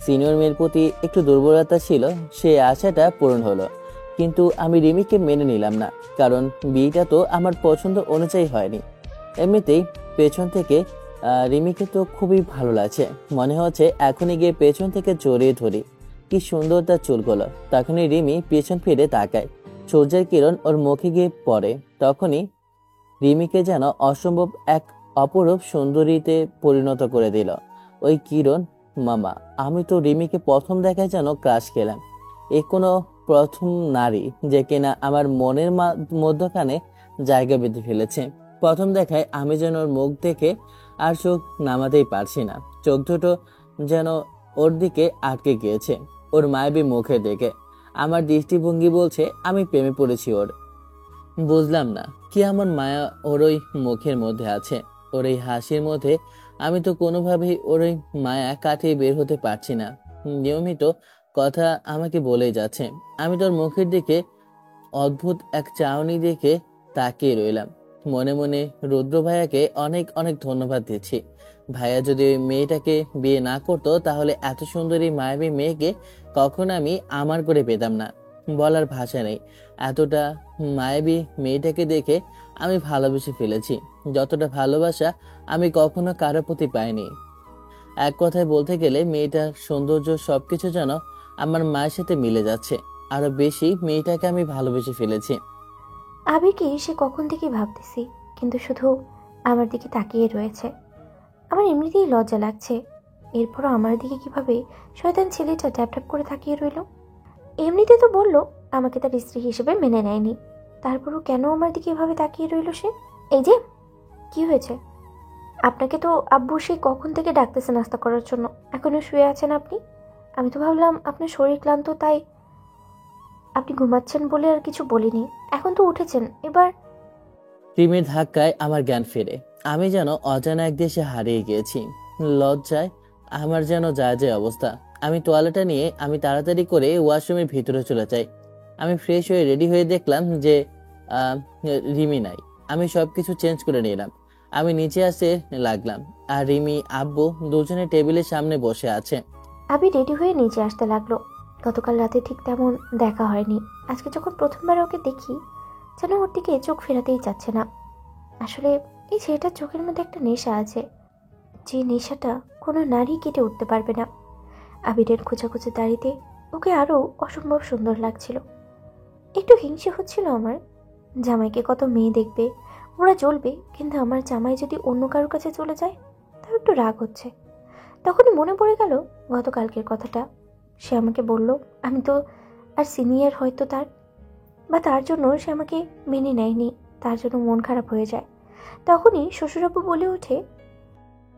সিনিয়র মেয়ের প্রতি একটু দুর্বলতা ছিল, সে আশাটা পূরণ হলো। কিন্তু আমি রিমিকে মেনে নিলাম না, কারণ বিয়েটা তো আমার পছন্দ অনুযায়ী হয়নি। এমনিতেই পেছন থেকে রিমিকে তো খুবই ভালো লাগছে, মনে হচ্ছে এখনই গিয়ে পেছন থেকে জড়িয়ে ধরি। কি সুন্দর তার চুলগুলো। তখনই রিমি পেছন ফিরে তাকায়, সূর্যের কিরণ ওর মুখে গিয়ে পড়ে। তখনই রিমিকে যেন অসম্ভব এক অপরূপ সুন্দরীতে পরিণত করে দিল ওই কিরণ। মামা, আমি তো রিমিকে প্রথম দেখায় যেন ক্রাশ খেলাম। এ কোনো প্রথম নারী যে কিনা আমার মনের মধ্যখানে জায়গা বেঁধে ফেলেছে। প্রথম দেখায় আমি যেন ওর মুখ দেখে আর চোখ নামাতেই পারছি না। চোখ দুটো যেন ওর দিকে আটকে গিয়েছে ওর মায়াবী মুখে দেখে। আমার দৃষ্টিভঙ্গি বলছে আমি প্রেমে পড়েছি ওর। বুঝলাম না কি এমন মায়া ওর ওই মুখের মধ্যে আছে, ওর এই হাসির মধ্যে। আমি তো কোনোভাবেই ওর ওই মায়া কাটিয়ে বের হতে পারছি না। নিয়মিত কথা আমাকে বলেই যাচ্ছে। আমি তোর মুখের দিকে অদ্ভুত এক চাহনি দেখে তাকিয়ে রইলাম। মনে মনে রুদ্র ভাইয়াকে অনেক অনেক ধন্যবাদ দিচ্ছি। ভাইয়া যদি ওই মেয়েটাকে বিয়ে না করতো তাহলে এত সুন্দরী মায়াবী মেয়েকে কখন আমি আমার করে পেতাম না। বলার ভাষা নেই, এতটা মায়াবী মেয়েটাকে দেখে আমি ভালোবেসে ফেলেছি, যতটা ভালোবাসা আমি কখনো কারো প্রতি পাইনি। এক কথায় বলতে গেলে মেয়েটার সৌন্দর্য সবকিছু যেন আমার মায়ের সাথে মিলে যাচ্ছে। আরো বেশি মেয়েটাকে আমি ভালোবেসে ফেলেছি। আবেগে সে কখন থেকেই ভাবতেছি, কিন্তু শুধু আমার দিকে তাকিয়ে রয়েছে। আমার এমনিতেই লজ্জা লাগছে, এরপরও আমার দিকে কিভাবে শয়তান ছেলেটা ট্যাপ ট্যাপ করে তাকিয়ে রইল। এমনিতে তো বলল আমাকে তার স্ত্রী হিসেবে মেনে নেয়নি, তারপরও কেন আমার দিকে এভাবে তাকিয়ে রইল সে? এই যে কি হয়েছে? আপনাকে তো আব্বু সেই কখন থেকে ডাকতেছে নাস্তা করার জন্য, এখনো শুয়ে আছেন আপনি? আমি তো ভাবলাম আপনার শরীর ক্লান্ত, তাই আপনি ঘুমাচ্ছেন বলে আর কিছু বলিনি। এখন তো উঠেছেন, এবার? রিমির ধাক্কায় আমার জ্ঞান ফেরে। আমি যেন অজানা এক দেশে হারিয়ে গিয়েছি। লজ্জায় আমার যেন যায় যায় অবস্থা। আমি তোয়ালেটা নিয়ে আমি তাড়াতাড়ি করে ওয়াশরুমের ভিতরে চলে যাই। আমি ফ্রেশ হয়ে রেডি হয়ে দেখলাম যে রিমি নাই। আমি সবকিছু চেঞ্জ করে নিলাম। আমি নিচে আসতে লাগলাম, আর রিমি আব্বু দুজনে টেবিলের সামনে বসে আছে। আবি রেডি হয়ে নিচে আসতে লাগলো। গতকাল রাতে ঠিক তেমন দেখা হয়নি। আজকে যখন প্রথমবার ওকে দেখি, যেন ওর দিকে চোখ ফেরাতেই চাচ্ছে না। আসলে এই ছেলেটার চোখের মধ্যে একটা নেশা আছে, যে নেশাটা কোনো নারী কেটে উঠতে পারবে না। আবিরের খোঁচা খোঁচা দাড়িতে ওকে আরও অসম্ভব সুন্দর লাগছিল। একটু হিংসে হচ্ছিল আমার। জামাইকে কত মেয়ে দেখবে, ওরা জ্বলবে, কিন্তু আমার জামাই যদি অন্য কারোর কাছে চলে যায় তাও একটু রাগ হচ্ছে। তখনই মনে পড়ে গেল গতকালকের কথাটা। সে আমাকে বলল আমি তো আর সিনিয়র হয়তো তার জন্য সে আমাকে মেনে নেয়নি, তার জন্য মন খারাপ হয়ে যায়। তখনই শ্বশুরাব্বু বলে ওঠে,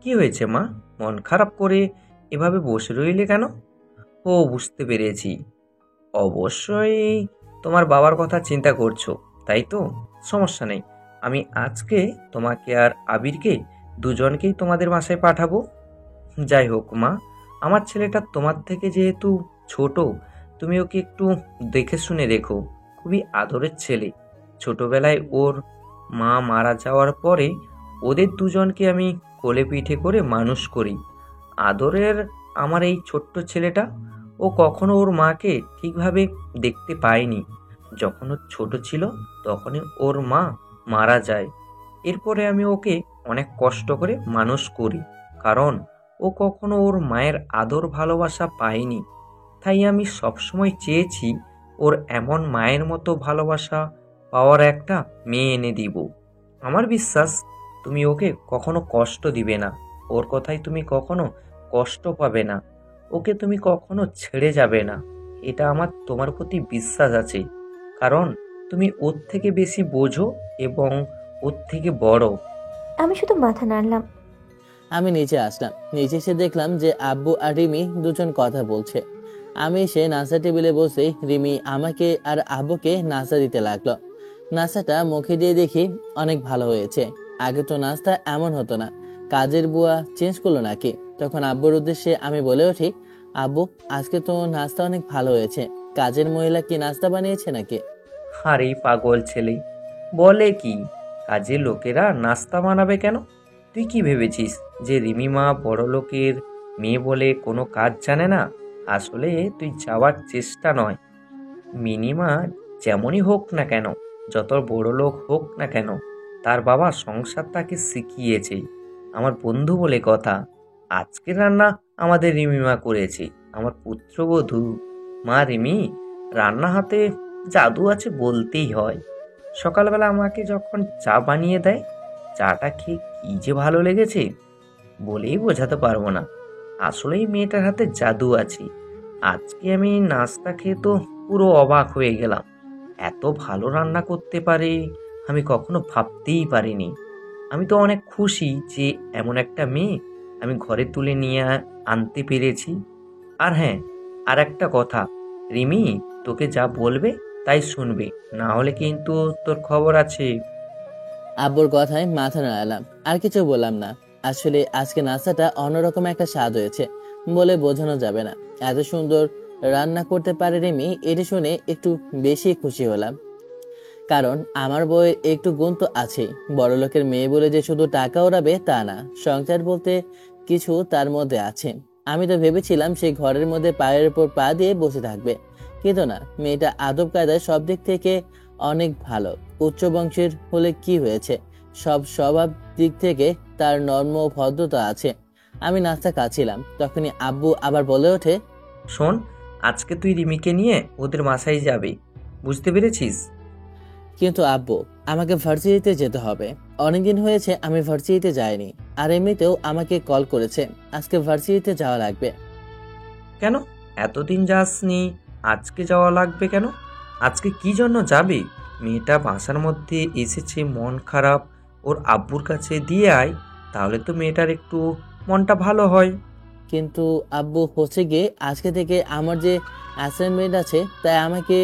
কি হয়েছে মা, মন খারাপ করে এভাবে বসে রইলে কেন? ও, বুঝতে পেরেছি, অবশ্যই তোমার বাবার কথা চিন্তা করছো, তাই তো? সমস্যা নেই, আমি আজকে তোমাকে আর আবিরকে দুজনকেই তোমাদের বাসায় পাঠাবো। যাই হোক মা, আমার ছেলেটা তোমার থেকে যেহেতু ছোট, তুমি ওকে একটু দেখে শুনে রেখো। খুবই আদরের ছেলে। ছোটবেলায় ওর মা মারা যাওয়ার পরে ওদের দুজনকে আমি কোলে পিঠে করে মানুষ করি। আদরের আমার এই ছোট্ট ছেলেটা, ও কখনো ওর মাকে ঠিকভাবে দেখতে পায়নি। যখন ও ছোট ছিল তখনই ওর মা মারা যায়। এরপরে আমি ওকে অনেক কষ্ট করে মানুষ করি, কারণ ও কখনো ওর মায়ের আদর ভালোবাসা পায়নি। তাই আমি সবসময় চেয়েছি ওর এমন মায়ের মতো ভালোবাসা পাওয়ার একটা মেয়ে এনে দিব। আমার বিশ্বাস তুমি ওকে কখনো কষ্ট দিবে না, ওর কথায় তুমি কখনো কষ্ট পাবে না, ওকে তুমি কখনো ছেড়ে যাবে না। এটা আমার তোমার প্রতি বিশ্বাস আছে, কারণ তুমি ওর থেকে বেশি বোঝো এবং ওর থেকে বড়। আমি শুধু মাথা নাড়লাম। আমি নিচে আসলাম। নিচে এসে দেখলাম যে আব্বু আর রিমি দুজন কথা বলছে। আমি এসে নাস্তা টেবিলে বসে রিমি আমাকে আর আব্বুকে নাস্তা দিতে লাগলো। নাস্তাটা মুখে দিয়ে দেখি অনেক ভালো হয়েছে। আগে তো নাস্তা এমন হতো না। কাজের বুয়া চেঞ্জ করলো নাকি? তখন আব্বুর উদ্দেশ্যে আমি বলে উঠি, আব্বু আজকে তো নাস্তা অনেক ভালো হয়েছে, কাজের মহিলা কি নাস্তা বানিয়েছে নাকি? আর এই পাগল ছেলে বলে কি, কাজের লোকেরা নাস্তা বানাবে কেন? তুই কি ভেবেছিস যে রিমিমা বড় লোকের মেয়ে বলে কোনো কাজ জানে না? আসলে তুই যাওয়ার চেষ্টা নয়। মিনিমা যেমনই হোক না কেন, যত বড় লোক হোক না কেন, তার বাবা সংসার তাকে শিখিয়েছে। আমার বন্ধু বলে কথা, আজকের রান্না আমাদের রিমিমা করেছে, আমার পুত্রবধূ। মা রিমি রান্না হাতে জাদু আছে বলতেই হয়। সকালবেলা আমাকে যখন চা বানিয়ে দেয়, চাটা খেয়ে কি যে ভালো লেগেছে বলেই বোঝাতে পারবো না। আসলেই মেয়েটার হাতে জাদু আছে। আজকে আমি নাস্তা খেয়ে তো পুরো অবাক হয়ে গেলাম। এত ভালো রান্না করতে পারে আমি কখনো ভাবতেই পারিনি। আমি তো অনেক খুশি যে এমন একটা মেয়ে আমি ঘরে তুলে নিয়ে আনতে পেরেছি। আর হ্যাঁ, আর একটা কথা, রিমি তোকে যা বলবে তাই শুনবে, না হলে কিন্তু তোর খবর আছে। আব্বুর কথায় মাথা নাড়ালাম, আর কিছু বললাম না। আসলে আজকে নাস্তাটা অন্যরকম একটা স্বাদ হয়েছে বলে বোঝানো যাবে না। এত সুন্দর রান্না করতে পারে রিমি, এটি শুনে একটু বেশি খুশি হলাম। কারণ আমার বউয়ের একটু গুণ তো আছেই। বড়লোকের মেয়ে বলে যে শুধু টাকা ওড়াবে তা না, সংসার বলতে কিছু তার মধ্যে আছে। আমি তো ভেবেছিলাম সেই ঘরের মধ্যে পায়ের উপর পা দিয়ে বসে থাকবে, কিন্তু না, মেয়েটা আদব কায়দায় সব দিক থেকে অনেক ভালো। উচ্চ বংশের হলে কি হয়েছে, সব স্বভাব দিক থেকে তার নর্ম ভদ্রতা আছে। আমি নাস্তা খাচ্ছিলাম, তখনই আব্বু আবার বলে ওঠে, শোন, আজকে তুই রিমিকে নিয়ে ওদের বাসায় যাবি, বুঝতে পেরেছিস? কিন্তু আব্বু আমাকে ভার্সিটিতে যেতে হবে। অনেকদিন হয়েছে আমি ভার্সিটিতে যাইনি, আর এমনিতেও আমাকে কল করেছে আজকে ভার্সিটিতে যাওয়া লাগবে। কেন এতদিন যাসনি, আজকে যাওয়া লাগবে কেন? আজকে কি জন্য যাবি? মেয়েটা বাসার মধ্যে এসেছে, মন খারাপ, ওর আব্বুর কাছে দিয়ে আয়, তাহলে তো মেয়েটার একটু মনটা ভালো হয়। কিন্তু আব্বু হচ্ছে গিয়ে আজকে থেকে আমার যে অ্যাসাইনমেন্ট আছে তাই আমাকে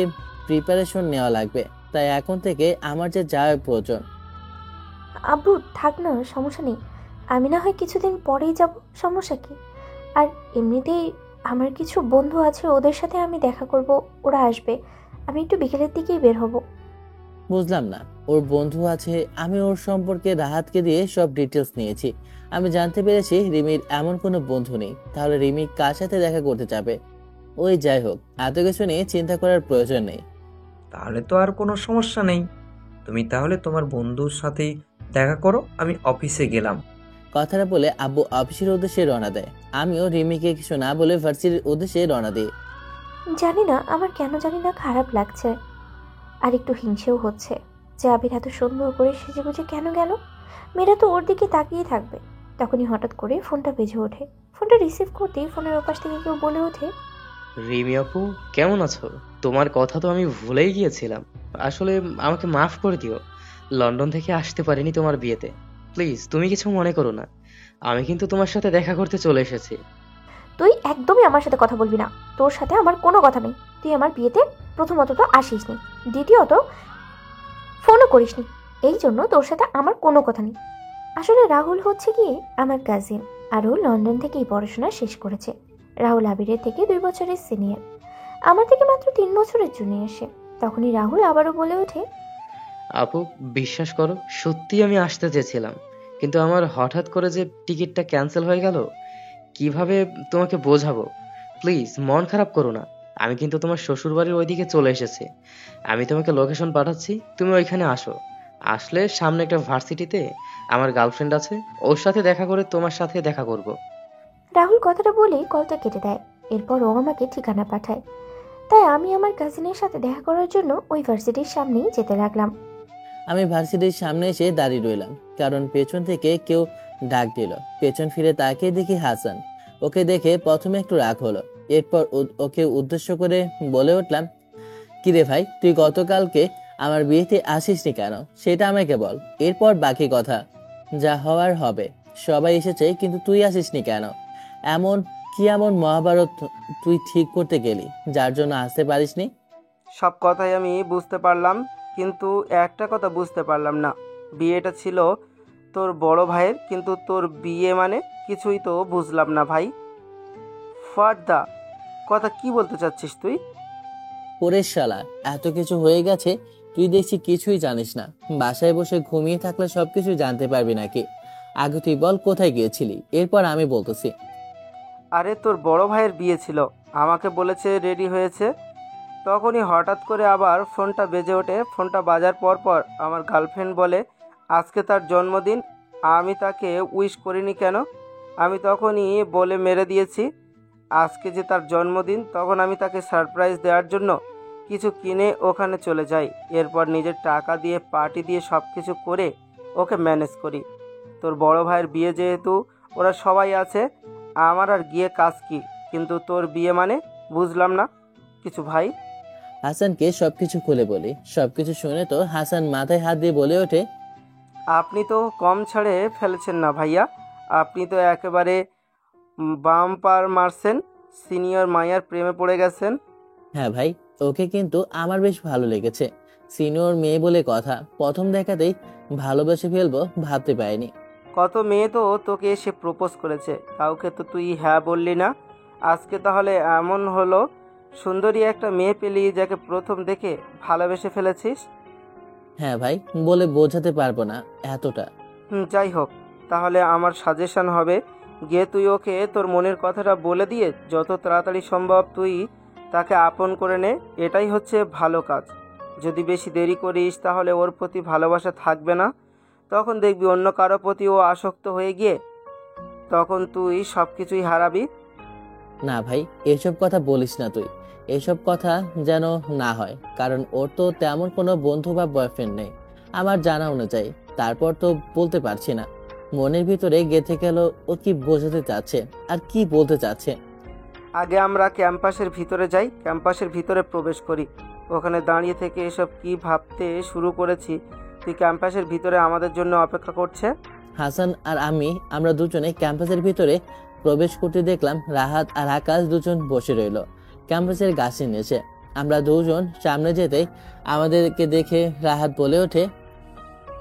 প্রিপারেশন নেওয়া লাগবে, তাই এখন থেকে আমার যে যাওয়ার প্রয়োজন। আব্বু থাক না, সমস্যা নেই, আমি না হয় কিছুদিন পরেই যাব, সমস্যা কি? আর এমনিতেই আমার কিছু বন্ধু আছে, ওদের সাথে আমি দেখা করব, ওরা আসবে। আমি একটু বিকেলের দিকেই বের হব। বুঝলাম না, ওর বন্ধু আছে। আমি ওর সম্পর্কে রাহাতকে দিয়ে সব ডিটেলস নিয়েছি। আমি জানতে পেরেছি রিমির এমন কোনো বন্ধু নেই। তাহলে রিমি কার সাথে দেখা করতে যাবে? ওই যাই হোক, এত কিছু নিয়ে চিন্তা করার প্রয়োজন নেই। তাহলে তো আর কোনো সমস্যা নেই। তুমি তাহলে তোমার বন্ধুর সাথে দেখা করো, আমি অফিসে গেলাম। কথাটা বলে আব্বু অফিসের উদ্দেশ্যে রওনা দেয়। আমিও রিমিকে কিছু না বলে ভার্সিটির উদ্দেশ্যে রওনা দিই। জানি না, আমার কেন জানি না খারাপ লাগছে, আর একটু হিংসেও হচ্ছে যে আবির এত সুন্দর করে সেজেগুজে কেন গেল। মেয়েরা তো ওর দিকে তাকিয়ে থাকবে। তখনই হঠাৎ করে ফোনটা বেজে ওঠে। ফোনটা রিসিভ করতেই ফোনের ওপাশ থেকে কেউ বলে ওঠে, রিমি আপু, কেমন আছো? তোমার কথা তো আমি ভুলেই গিয়েছিলাম। আসলে আমাকে মাফ করে দিও, লন্ডন থেকে আসতে পারিনি তোমার বিয়েতে। প্লিজ তুমি কিছু মনে করো না, আমি কিন্তু তোমার সাথে দেখা করতে চলে এসেছি। তুই একদমই আমার সাথে কথা বলবি না। তোর সাথে আমার কোনো কথা নেই। তুই আমার বিয়েতে প্রথমত তো আসিসনি, দ্বিতীয়ত ফোনও করিসনি। এই জন্য তোর সাথে আমার কোনো কথা নেই। আসলে রাহুল হচ্ছে গিয়ে আমার কাজিন, আর ও লন্ডন থেকেই পড়াশোনা শেষ করেছে। রাহুল আবিরের থেকে 2 বছরের সিনিয়র, আমার থেকে মাত্র 3 বছরের জুনিয়র সে। তখনই রাহুল আবারও বলে ওঠে, আপু বিশ্বাস করো, সত্যি আমি আসতে চেয়েছিলাম, কিন্তু আমার হঠাৎ করে যে টিকিটটা ক্যান্সেল হয়ে গেল, কিভাবে তোমাকে বোঝাবো। প্লিজ মন খারাপ করো না, আমি কিন্তু তোমার শ্বশুরবাড়ির ওইদিকে চলে এসেছি। আমি তোমাকে লোকেশন পাঠাচ্ছি, তুমি ওইখানে আসো। আসলে সামনে একটা ভার্সিটিতে আমার গার্লফ্রেন্ড আছে, ওর সাথে দেখা করে তোমার সাথে দেখা করব। রাহুল কথাটা বলেই কলটা কেটে দেয়। এরপর ও আমাকে ঠিকানা পাঠায়। তাই আমি আমার কাজিনের সাথে দেখা করার জন্য ওই ভার্সিটির সামনেই যেতে লাগলাম। আমি ভার্সিটির সামনে এসে দাঁড়িয়ে রইলাম, কারণ পেছন থেকে কেউ ডাক দিল। পেছন ফিরে তাকিয়ে দেখি হাসান। ওকে দেখে প্রথমে একটু রাগ হলো, এরপর ওকে উদ্দেশ্য করে বলে উঠলাম, কিরে ভাই, তুই গতকালকে আমার বিয়েতে আসিসনি কেন সেটা আমাকে বল। এরপর বাকি কথা যা হওয়ার হবে। সবাই এসেছে কিন্তু তুই আসিসনি কেন? এমন মহাভারত তুই ঠিক করতে গেলি যার জন্য আসতে পারিসনি? সব কথাই আমি বুঝতে পারলাম, কিন্তু একটা কথা বুঝতে পারলাম না। বিয়েটা ছিল তোর বড় ভাইয়ের, কিন্তু তোর বিয়ে মানে কিছুই তো বুঝলাম না ভাই। ফার্দা কথা কি বলতে চাচ্ছিস তুই? ওরে শালা, এত কিছু হয়ে গেছে, তুই দেখছি কিছুই জানিস না। বাসায় বসে ঘুমিয়ে থাকলে সবকিছু জানতে পারবি নাকি? আগে তুই বল কোথায় গিয়েছিলি, এরপর আমি বলতেছি। আরে তোর বড় ভাইয়ের বিয়ে ছিল, আমাকে বলেছে রেডি হয়েছে। তখনই হঠাৎ করে আবার ফোনটা বেজে ওঠে। ফোনটা বাজার পর পর আমার গার্লফ্রেন্ড বলে আজকে তার জন্মদিন, আমি তাকে উইশ করিনি কেন। আমি তখনই বলে মেরে দিয়েছি আজকে যে তার জন্মদিন। তখন আমি তাকে সারপ্রাইজ দেওয়ার জন্য কিছু কিনে ওখানে চলে যাই। এরপর নিজের টাকা দিয়ে পার্টি দিয়ে সব কিছু করে ওকে ম্যানেজ করি। তোর বড় ভাইয়ের বিয়ে যেহেতু ওরা সবাই আছে, আমার আর গিয়ে কাজ কি? কিন্তু তোর বিয়ে মানে বুঝলাম না কিছু ভাই। হাসানকে সবকিছু খুলে বলি। সবকিছু শুনে তো হাসান মাথায় হাত দিয়ে বলে ওঠে, আপনি তো কম ছাড়ে ফেলেছেন না ভাইয়া, আপনি তো একেবারে বাম্পার মারছেন। সিনিয়র মাইয়ার প্রেমে পড়ে গেছেন। হ্যাঁ ভাই, ওকে কিন্তু আমার বেশ ভালো লেগেছে। সিনিয়র মেয়ে বলে কথা, প্রথম দেখাতেই ভালোবেসে ফেলবো ভাবতে পারিনি। কত মেয়ে তো তোকে এসে প্রপোজ করেছে, কাউকে তো তুই হ্যাঁ বললি না। আজকে তাহলে এমন হলো সুন্দরী একটা মেয়ে পেলি যাকে প্রথম দেখে ভালোবেসে ফেলেছিস। হ্যাঁ ভাই, বলে বোঝাতে পারবো না এতটা। যাই হোক, তাহলে আমার সাজেশন হবে গিয়ে তুই ওকে তোর মনের কথাটা বলে দিয়ে যত তাড়াতাড়ি সম্ভব তুই তাকে আপন করে নে। এটাই হচ্ছে ভালো কাজ। যদি বেশি দেরি করিস তাহলে ওর প্রতি ভালোবাসা থাকবে না। তখন দেখবি অন্য কারো প্রতি ও আসক্ত হয়ে গিয়ে তখন তুই সব কিছুই হারাবি। না ভাই, এসব কথা বলিস না তুই। এসব কথা যেন না হয়, কারণ ওর তো তেমন কোনো বন্ধু বা বয়ফ্রেন্ড নেই আমার জানা অনুযায়ী। তারপর তো বলতে পারছি না। মনের ভিতরে গেঁথে গেল ও কি বোঝাতে চাচ্ছে আর কি বলতে চাচ্ছে। আগে আমরা ক্যাম্পাসের ভিতরে যাই, ক্যাম্পাসের ভিতরে প্রবেশ করি। ওখানে দাঁড়িয়ে থেকে এসব কি ভাবতে শুরু করেছি। তুই ক্যাম্পাসের ভিতরে আমাদের জন্য অপেক্ষা করছে। হাসান আর আমরা দুজনে ক্যাম্পাসের ভিতরে প্রবেশ করতে দেখলাম রাহাত আর আকাশ দুজন বসে রইল ক্যাম্পাসের গাছের নিচে। আমরা দুজন সামনে যেতেই আমাদেরকে দেখে রাহাত বলে ওঠে,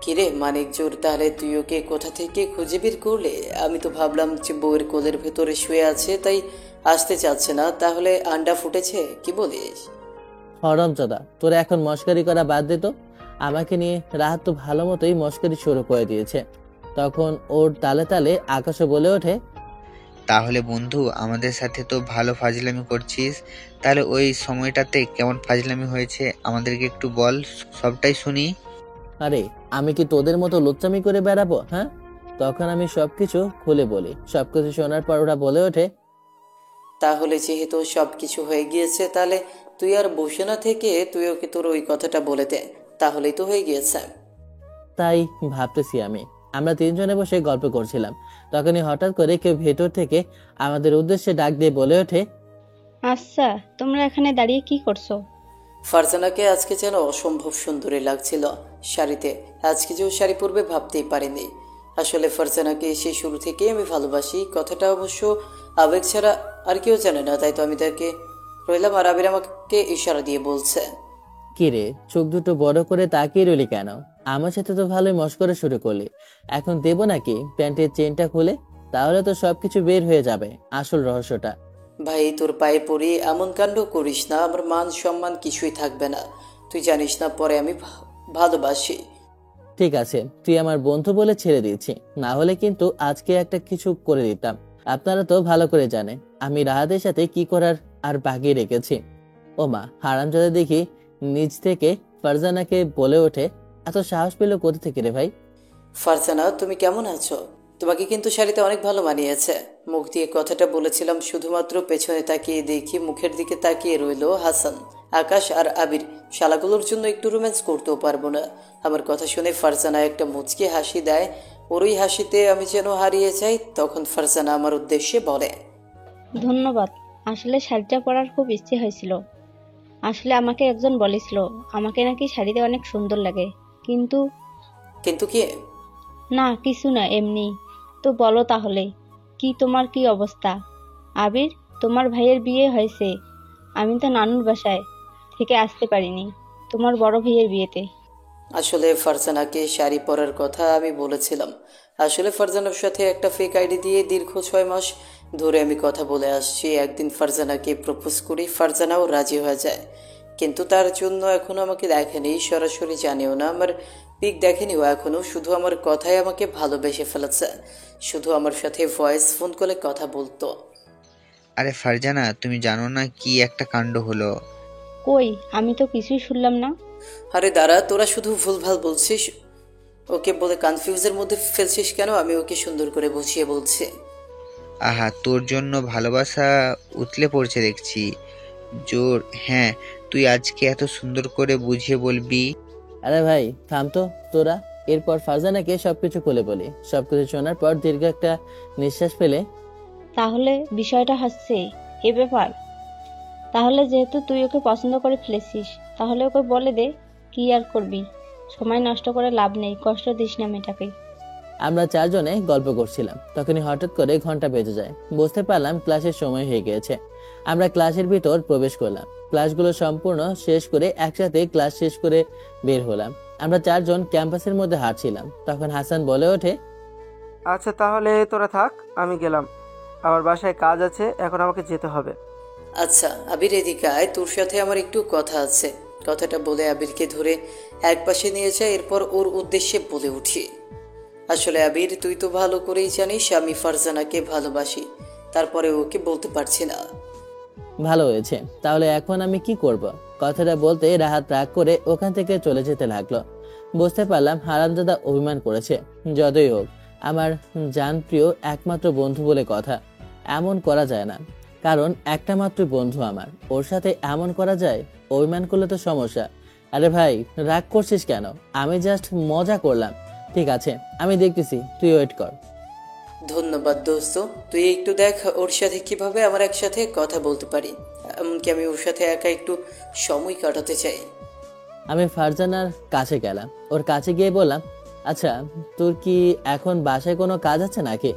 কিরে মানিক জোর, তাহলে তুই ওকে কোথা থেকে খুঁজে বের করলে? আমি তো ভাবলাম যে বউয়ের কোলের ভেতরে শুয়ে আছে তাই আসতে চাচ্ছে না। তাহলে আন্ডা ফুটেছে কি বলিস? হরমজাদা, তোরা এখন মস্কারি করা বাদ দে তো। আমাকে নিয়ে রাহাত তো ভালো মতোই মস্করি শুরু করে দিয়েছে। তখন ওর তালে তালে আকাশও বলে ওঠে, তাহলে বন্ধু, আমাদের সাথে তো ভালো ফাজলামি করছিস, তাহলে ওই সময়টাতে কেমন ফাজলামি হয়েছে আমাদেরকে একটু বল, সবটাই শুনি। আরে আমি কি তোদের মতো লুচ্চামি করে বেড়াবো? হ্যাঁ, তখন আমি সবকিছু খুলে বলি। সবকিছু শোনার পর ওরা বলে ওঠে, তাহলে যেহেতু সব কিছু হয়ে গিয়েছে, তাহলে তুই আর বসে না থেকে তুই ওকে তোর ওই কথাটা বলে দে, তাহলেই তো হয়ে গিয়েছে। তাই ভাবতেছি আমি। আমরা তিনজনে বসে গল্প করছিলাম, তখনই হঠাৎ করে কেউ ভেতর থেকে আমাদের উদ্দেশ্যে ডাক দিয়ে বলে ওঠে, আচ্ছা, তোমরা এখানে দাঁড়িয়ে কি করছো? ফারজানাকে আজকে যেন অসম্ভব সুন্দরী লাগছিল শাড়িতে। আজকে যে ও শাড়ি পরবে ভাবতেই পারিনি। আসলে ফারজানাকে সে শুরু থেকেই আমি ভালোবাসি, কথাটা অবশ্য আবেগ ছাড়া আর কেউ জানে না, তাই তো আমি তাকে রইলাম। আর আবির আমাকে ইশারা দিয়ে বলছে, কিরে চোখ দুটো বড় করে তাকিয়ে রইলি কেন? আমার সাথে তো ভালোই মশকরা শুরু করলি, এখন দেবো নাকি প্যান্টের চেনটা খুলে? তাহলে তো সবকিছু বের হয়ে যাবে, আসল রহস্যটা। ভাই তোর পায়ে পড়ি এমন কাণ্ড করিস না, আমার মান সম্মান কিছুই থাকবে না। তুই জানিস না পরে আমি ভালোবাসি। ঠিক আছে, তুই আমার বন্ধু বলে ছেড়ে দিয়েছি, না হলে কিন্তু আজকে একটা কিছু করে দিতাম। আপনারা তো ভালো করে জানেন আমি রাহাতের সাথে কি করার আর বাকি রেখেছি। ও মা, হারামজাদা দেখি নিজ থেকে ফারজানাকে বলে ওঠে, এত সাহস পেল কোথা থেকে রে ভাই? ফারজানা, তুমি কেমন আছো? তোমাকে কিন্তু শাড়িতে অনেক ভালো মানিয়েছে। মুখ দিয়ে কথাটা বলেছিলাম, শুধুমাত্র পেছনে তাকিয়ে দেখি মুখের দিকে তাকিয়ে রইল হাসান, আকাশ আর আবির। শালাগুলোর জন্য একটু রোম্যান্স করতেও পারবো না? আমার কথা শুনে ফারজানা একটা মুচকি হাসি দেয়। ওরই হাসিতে আমি যেন হারিয়ে যাই। তখন ফারজানা আমার উদ্দেশ্যে বলে, ধন্যবাদ। আসলে শাড়িটা পরার খুব ইচ্ছে হয়েছিল। আসলে আমাকে একজন বলেছিল আমাকে নাকি শাড়িতে অনেক সুন্দর লাগে, কিন্তু কিন্তু কি? না, কিছু না, এমনি। তো বলো তাহলে, তোমার কি অবস্থা? আবির, তোমার ভাইয়ের বিয়ে হয়েছে। আমি তো নানুর বাসায় থেকে আসতে পারিনি তোমার বড় ভাইয়ের বিয়েতে। আসলে ফারজানাকে শাড়ি পরার কথা আমি বলেছিলাম। আসলে ফারজানার সাথে একটা ফেক আইডি দিয়ে দীর্ঘ 6 মাস ধরে আমি কথা বলে আসছি। একদিন ফারজানাকে প্রপোজ করি, ফারজানাও রাজি হয়ে যায়। কিন্তু তার জন্য এখনো আমাকে দেখেনি, সরাসরি জানিও না, আমার পিক দেখেনিও এখনো। শুধু আমার কথায় আমাকে ভালোবেসে ফেলেছে। শুধু আমার সাথে ভয়েস ফোন করে কথা বলতো। আরে ফারজানা, তুমি জানো না কি একটা কাণ্ড হলো? কই, আমি তো কিছুই শুনলাম না। আরে দাঁড়া, তোরা শুধু ভুলভাল বলছিস। ওকে বলে কনফিউজের মধ্যে ফেলছিস কেন? আমি ওকে সুন্দর করে বুঝিয়ে বলছি। আহা, তোর জন্য ভালোবাসা উতলে পড়ছে দেখছি। জোর, হ্যাঁ, তুই আজকে এত সুন্দর করে বুঝিয়ে বলবি। আরে ভাই থাম তো তোরা। এরপর ফারজানাকে সবকিছু খুলে বলি। সবকিছু শোনার পর দীর্ঘ একটা নিঃশ্বাস ফেলে, তাহলে বিষয়টা হচ্ছে এ ব্যাপার। তাহলে যেহেতু তুই ওকে পছন্দ করে ফেলেছিস, তাহলে ওকে বলে দে। কি আর করবি, সময় নষ্ট করে লাভ নেই, কষ্ট দিস না মেয়েটাকে। আমরা চারজনে গল্প করছিলাম, তখনই হঠাৎ করে ঘন্টা বেজে যায়। বুঝতে পারলাম ক্লাসের সময় হয়ে গিয়েছে। আমরা ক্লাসের ভিতর প্রবেশ করলাম। ক্লাসগুলো সম্পূর্ণ শেষ করে একসাথে ক্লাস শেষ করে বের হলাম। আমরা চারজন ক্যাম্পাসের মধ্যে হাঁটছিলাম, তখন হাসান বলে ওঠে, আচ্ছা তাহলে তোরা থাক, আমি গেলাম। আমার বাসায় কাজ আছে, এখন আমাকে যেতে হবে। আচ্ছা আবির, এদিকে আয়, তোর সাথে আমার একটু কথা আছে। কথাটা বলে আবিরকে ধরে একপাশে নিয়ে যায়। এরপর ওর উদ্দেশ্যে বলে উঠি, আসলে আবির, তুই তো ভালো করেই জানিস আমি ফারজানাকে ভালোবাসি। তারপরে ওকে বলতে পারছি না। ভালো হয়েছে, তাহলে এখন আমি কি করব? কথাটা বলতে রাহাত রাগ করে ওখান থেকে চলে যেতে লাগলো। বুঝতে পারলাম হারামজাদা অভিমান করেছে। যতই হোক, আমার জানপ্রিয় একমাত্র বন্ধু বলে কথা, এমন করা যায় না। কারণ একটা মাত্র বন্ধু আমার, ওর সাথে এমন করা যায়? অভিমান করলে তো সমস্যা। আরে ভাই রাগ করছিস কেন? আমি জাস্ট মজা করলাম। ঠিক আছে, আমি দেখতেছি, তুই ওয়েট কর। ধন্যবাদ দোস্ত, তুই একটু দেখ ওর সাথে কিভাবে আমার একসাথে কথা বলতে পারি। এমনকি আমি ওর সাথে একা একটু সময় কাটাতে চাই। আমি ফারজানার কাছে গেলাম, ওর কাছে গিয়ে বললাম, আচ্ছা তোর কি এখন বাসায় কোনো কাজ আছে নাকি?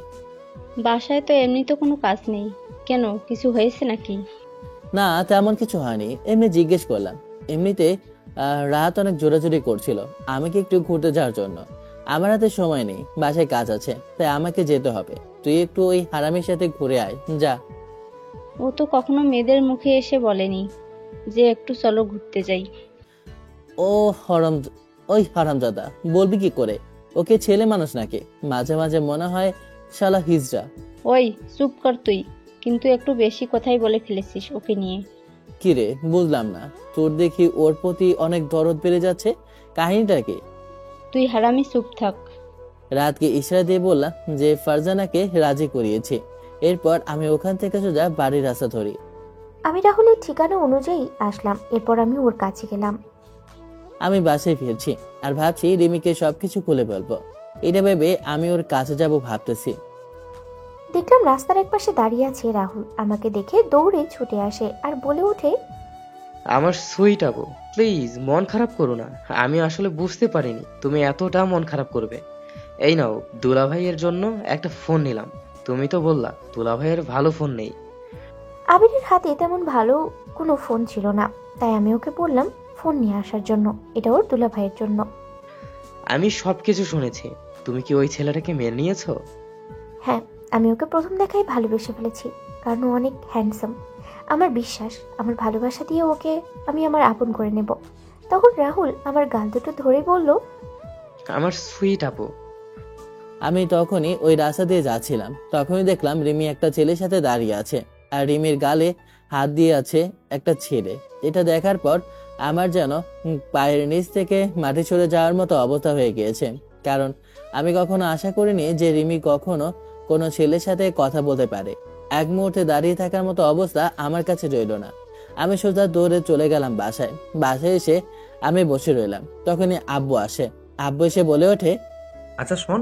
বাসায় তো এমনি তো কোনো কাজ নেই। কেন, কিছু হয়েছে নাকি? না তেমন কিছু হয়নি, এমনি জিজ্ঞেস করলাম। এমনিতে রাত অনেক জোরাজোরি করছিল আমাকে একটু ঘুরতে যাওয়ার জন্য। আমার হাতে সময় নেই, বাসায় কাজ আছে, তাই আমাকে যেতে হবে। তুই একটু ওই হারামির সাথে ঘুরে আয় যা। ও তো কখনো মেয়েদের মুখে এসে বলেনি যে একটু চলো ঘুরতে যাই। ও হরম, ও ওই হারামজাদা, বলবি কি করে? ওকে ছেলে মানুষ নাকি? মাঝে মাঝে মনে হয় শালা হিজড়া। ওই চুপ কর তুই, কিন্তু একটু বেশি কথাই বলে ফেলেছিস ওকে নিয়ে। কিরে, বুঝলাম না। তোর দেখি ওর প্রতি অনেক দরদ বেড়ে যাচ্ছে, কাহিনীটা কি? তুই হারামি, চুপ থাক। রাতকে ইশারা দিয়ে বললাম যে ফারজানাকে রাজি করিয়েছি। এরপর আমি ওখান থেকে সোজা বাড়ির রাস্তা ধরি। আমি রাহুলের ঠিকানা অনুযায়ী আসলাম। এরপর আমি ওর কাছে গেলাম। আমি বাসায় ফিরছি আর ভাবছি রিমিকে সবকিছু খুলে বলবো। এটা ভেবে আমি ওর কাছে যাব ভাবতেছি। দেখলাম রাস্তার একপাশে দাঁড়িয়ে আছে রাহুল। আমাকে দেখে দৌড়ে ছুটে আসে আর বলে ওঠে, আমার সুইট আপু, প্লিজ মন খারাপ করো না। আমি আসলে বুঝতে পারিনি তুমি এতটা মন খারাপ করবে। এই নাও, দুলাভাইয়ের জন্য একটা ফোন নিলাম। তুমি তো বললা দুলাভাইয়ের ভালো ফোন নেই। আবিরের হাতে তেমন ভালো কোনো ফোন ছিল না, তাই আমি ওকে বললাম ফোন নিয়ে আসার জন্য। এটা ওর দুলাভাইয়ের জন্য। আমি সবকিছু শুনেছি। তুমি কি ওই ছেলেটাকে মেনে নিয়েছো? হ্যাঁ, আমি ওকে প্রথম দেখায় ভালোবেসে ফেলেছি, কারণ ও অনেক হ্যান্ডসাম। আমার বিশ্বাস, আমার ভালোবাসা দিয়ে ওকে আমি আমার আপন করে নেব। তখন রাহুল আমার গাল দুটো ধরে বলল, আমার সুইট আপু। আমি তখনই ওই রাস্তা দিয়ে যাচ্ছিলাম, তখনই দেখলাম রিমি একটা ছেলের সাথে দাঁড়িয়ে আছে আর রিমির গালে হাত দিয়ে আছে একটা ছেলে। এটা দেখার পর আমার যেন পায়ের নিচ থেকে মাটি সরে যাওয়ার মতো অবস্থা হয়ে গিয়েছে। কারণ আমি কখনো আশা করিনি যে রিমি কখনো কোনো ছেলের সাথে কথা বলতে পারে। এক মুহূর্তে দাঁড়িয়ে থাকার মতো অবস্থা আমার কাছে রইল না। আমি সোজা দৌড়ে চলে গেলাম বাসায়। বাসায় এসে আমি বসে রইলাম। তখনই আব্বু আসে। আব্বু এসে বলে ওঠে, আচ্ছা শোন,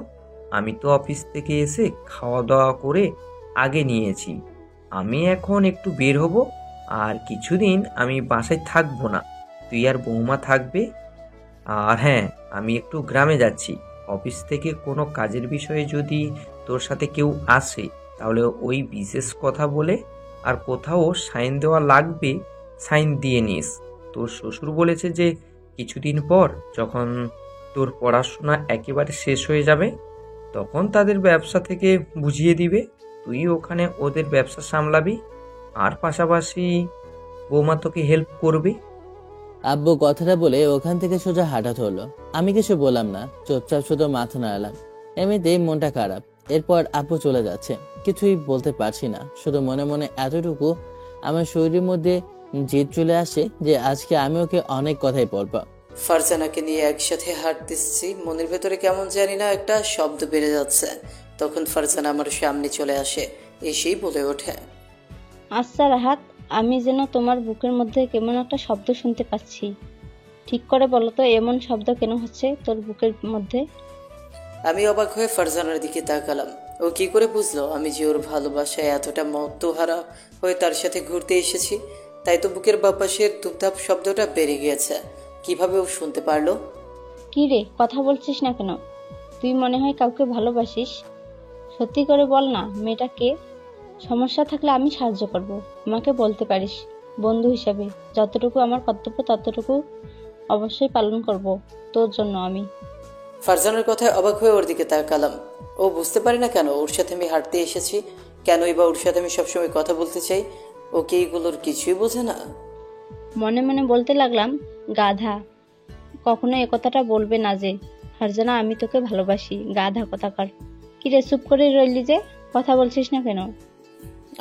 আমি তো অফিস থেকে এসে খাওয়া দাওয়া করে আগে নিয়েছি। আমি এখন একটু বের হব, আর কিছুদিন আমি বাসায় থাকবো না। তুই আর বৌমা থাকবে। আর হ্যাঁ, আমি একটু গ্রামে যাচ্ছি। অফিস থেকে কোনো কাজের বিষয়ে যদি তোর সাথে কেউ আসে, তাহলে ওই বিশেষ কথা বলে আর কোথাও সাইন দেওয়া লাগবে, সাইন দিয়ে নিস। তোর শ্বশুর বলেছে যে কিছুদিন পর যখন তোর পড়াশোনা একেবারে শেষ হয়ে যাবে, তখন তাদের ব্যবসা থেকে বুঝিয়ে দিবে। তুই ওখানে ওদের ব্যবসা সামলাবি, আর পাশাপাশি বৌমা তোকে হেল্প করবে। আব্বু কথাটা বলে ওখান থেকে সোজা হাঁটা ধরলো। আমি কিছু বললাম না, চুপচাপ শুধু মাথা নাড়ালাম। এমনিতেই মনটা খারাপ। এরপর আব্বু চলে যাচ্ছে, কিছুই বলতে পারছি না। শুধু মনে মনে এতটুকু আমার শরীরের মধ্যে জিদ চলে আসে যে আজকে আমি ওকে অনেক কথাই বলবো। ফারজানাকে নিয়ে একসাথে হাঁটতেছি, মনের ভেতরে কেমন জানি না একটা শব্দ বেড়ে যাচ্ছে। তখন ফারজানা আমার সামনে চলে আসে, এসেই বলে ওঠে, আচ্ছা রাহাত, আমি যেন তোমার বুকের মধ্যে কেমন একটা শব্দ শুনতে পাচ্ছি। ঠিক করে বলো তো, এমন শব্দ কেন হচ্ছে তোর বুকের মধ্যে? আমি অবাক হয়ে ফারজানার দিকে তাকালাম। ও কি করে বুঝলো আমি যে ওর ভালোবাসায় এতটা মত্তহারা হয়ে তার সাথে ঘুরতে এসেছি? তাই তো বুকের বাপাসের দুপধাপ শব্দটা বেড়ে গিয়েছে। কিভাবে ও শুনতে পারলো? কি রে, কথা বলছিস না কেন? তুই মনে হয় কাউকে ভালোবাসিস। সত্যি করে বল না, মেয়েটা কে? সমস্যা থাকলে আমি সাহায্য করব, আমাকে বলতে পারিস। বন্ধু হিসাবে যতটুকু আমার কর্তব্য ততটুকু অবশ্যই পালন করব তোর জন্য আমি। ফারজানার কথায় অবাক হয়ে ওর দিকে তাকালাম। ও বুঝতে পারে না কেন ওর সাথে আমি হাঁটতে এসেছি, কেনই বা ওর সাথে আমি সবসময় কথা বলতে চাই? ওকে এইগুলোর কিছুই বোঝে না। মনে মনে বলতে লাগলাম, গাধা, কখনো একথাটা বলবে না যে ফারজানা আমি তোকে ভালোবাসি। গাধা কথাকার। কি রে, চুপ করে রইলি যে, কথা বলছিস না কেন?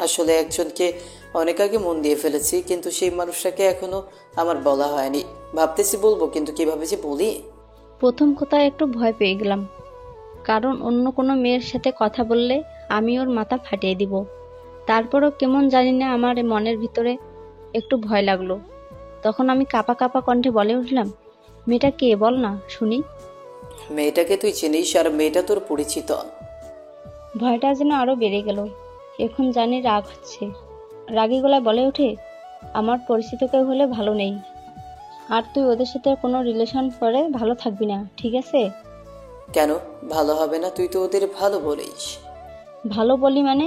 আসলে একজনকে অনেক আগে মন দিয়ে ফেলেছি, কিন্তু সেই মানুষটাকে এখনো আমার বলা হয়নি। ভাবতেছি বলবো, কিন্তু কিভাবে যে বলি। প্রথম কথায় একটু ভয় পেয়ে গেলাম, কারণ অন্য কোনো মেয়ের সাথে কথা বললে আমি ওর মাথা ফাটিয়ে দিব। তারপরও কেমন জানি না আমার মনের ভিতরে একটু ভয় লাগলো। তখন আমি কাঁপা কাঁপা কণ্ঠে বলে উঠলাম, মেয়েটা কে বল না শুনি। মেয়েটাকে তুই চিনিস, আর মেয়েটা তোর পরিচিত। ভয়টা যেন আরো বেড়ে গেল। এখন জানি রাগ হচ্ছে। রাগী গলায় বলে ওঠে, আমার পরিচিত কেউ হলে ভালো নেই, আর তুই ওদের সাথে কোনো রিলেশন করে ভালো থাকবি না, ঠিক আছে? কেন ভালো হবে না? তুই তো ওদের ভালো বলিস। ভালো বলি মানে?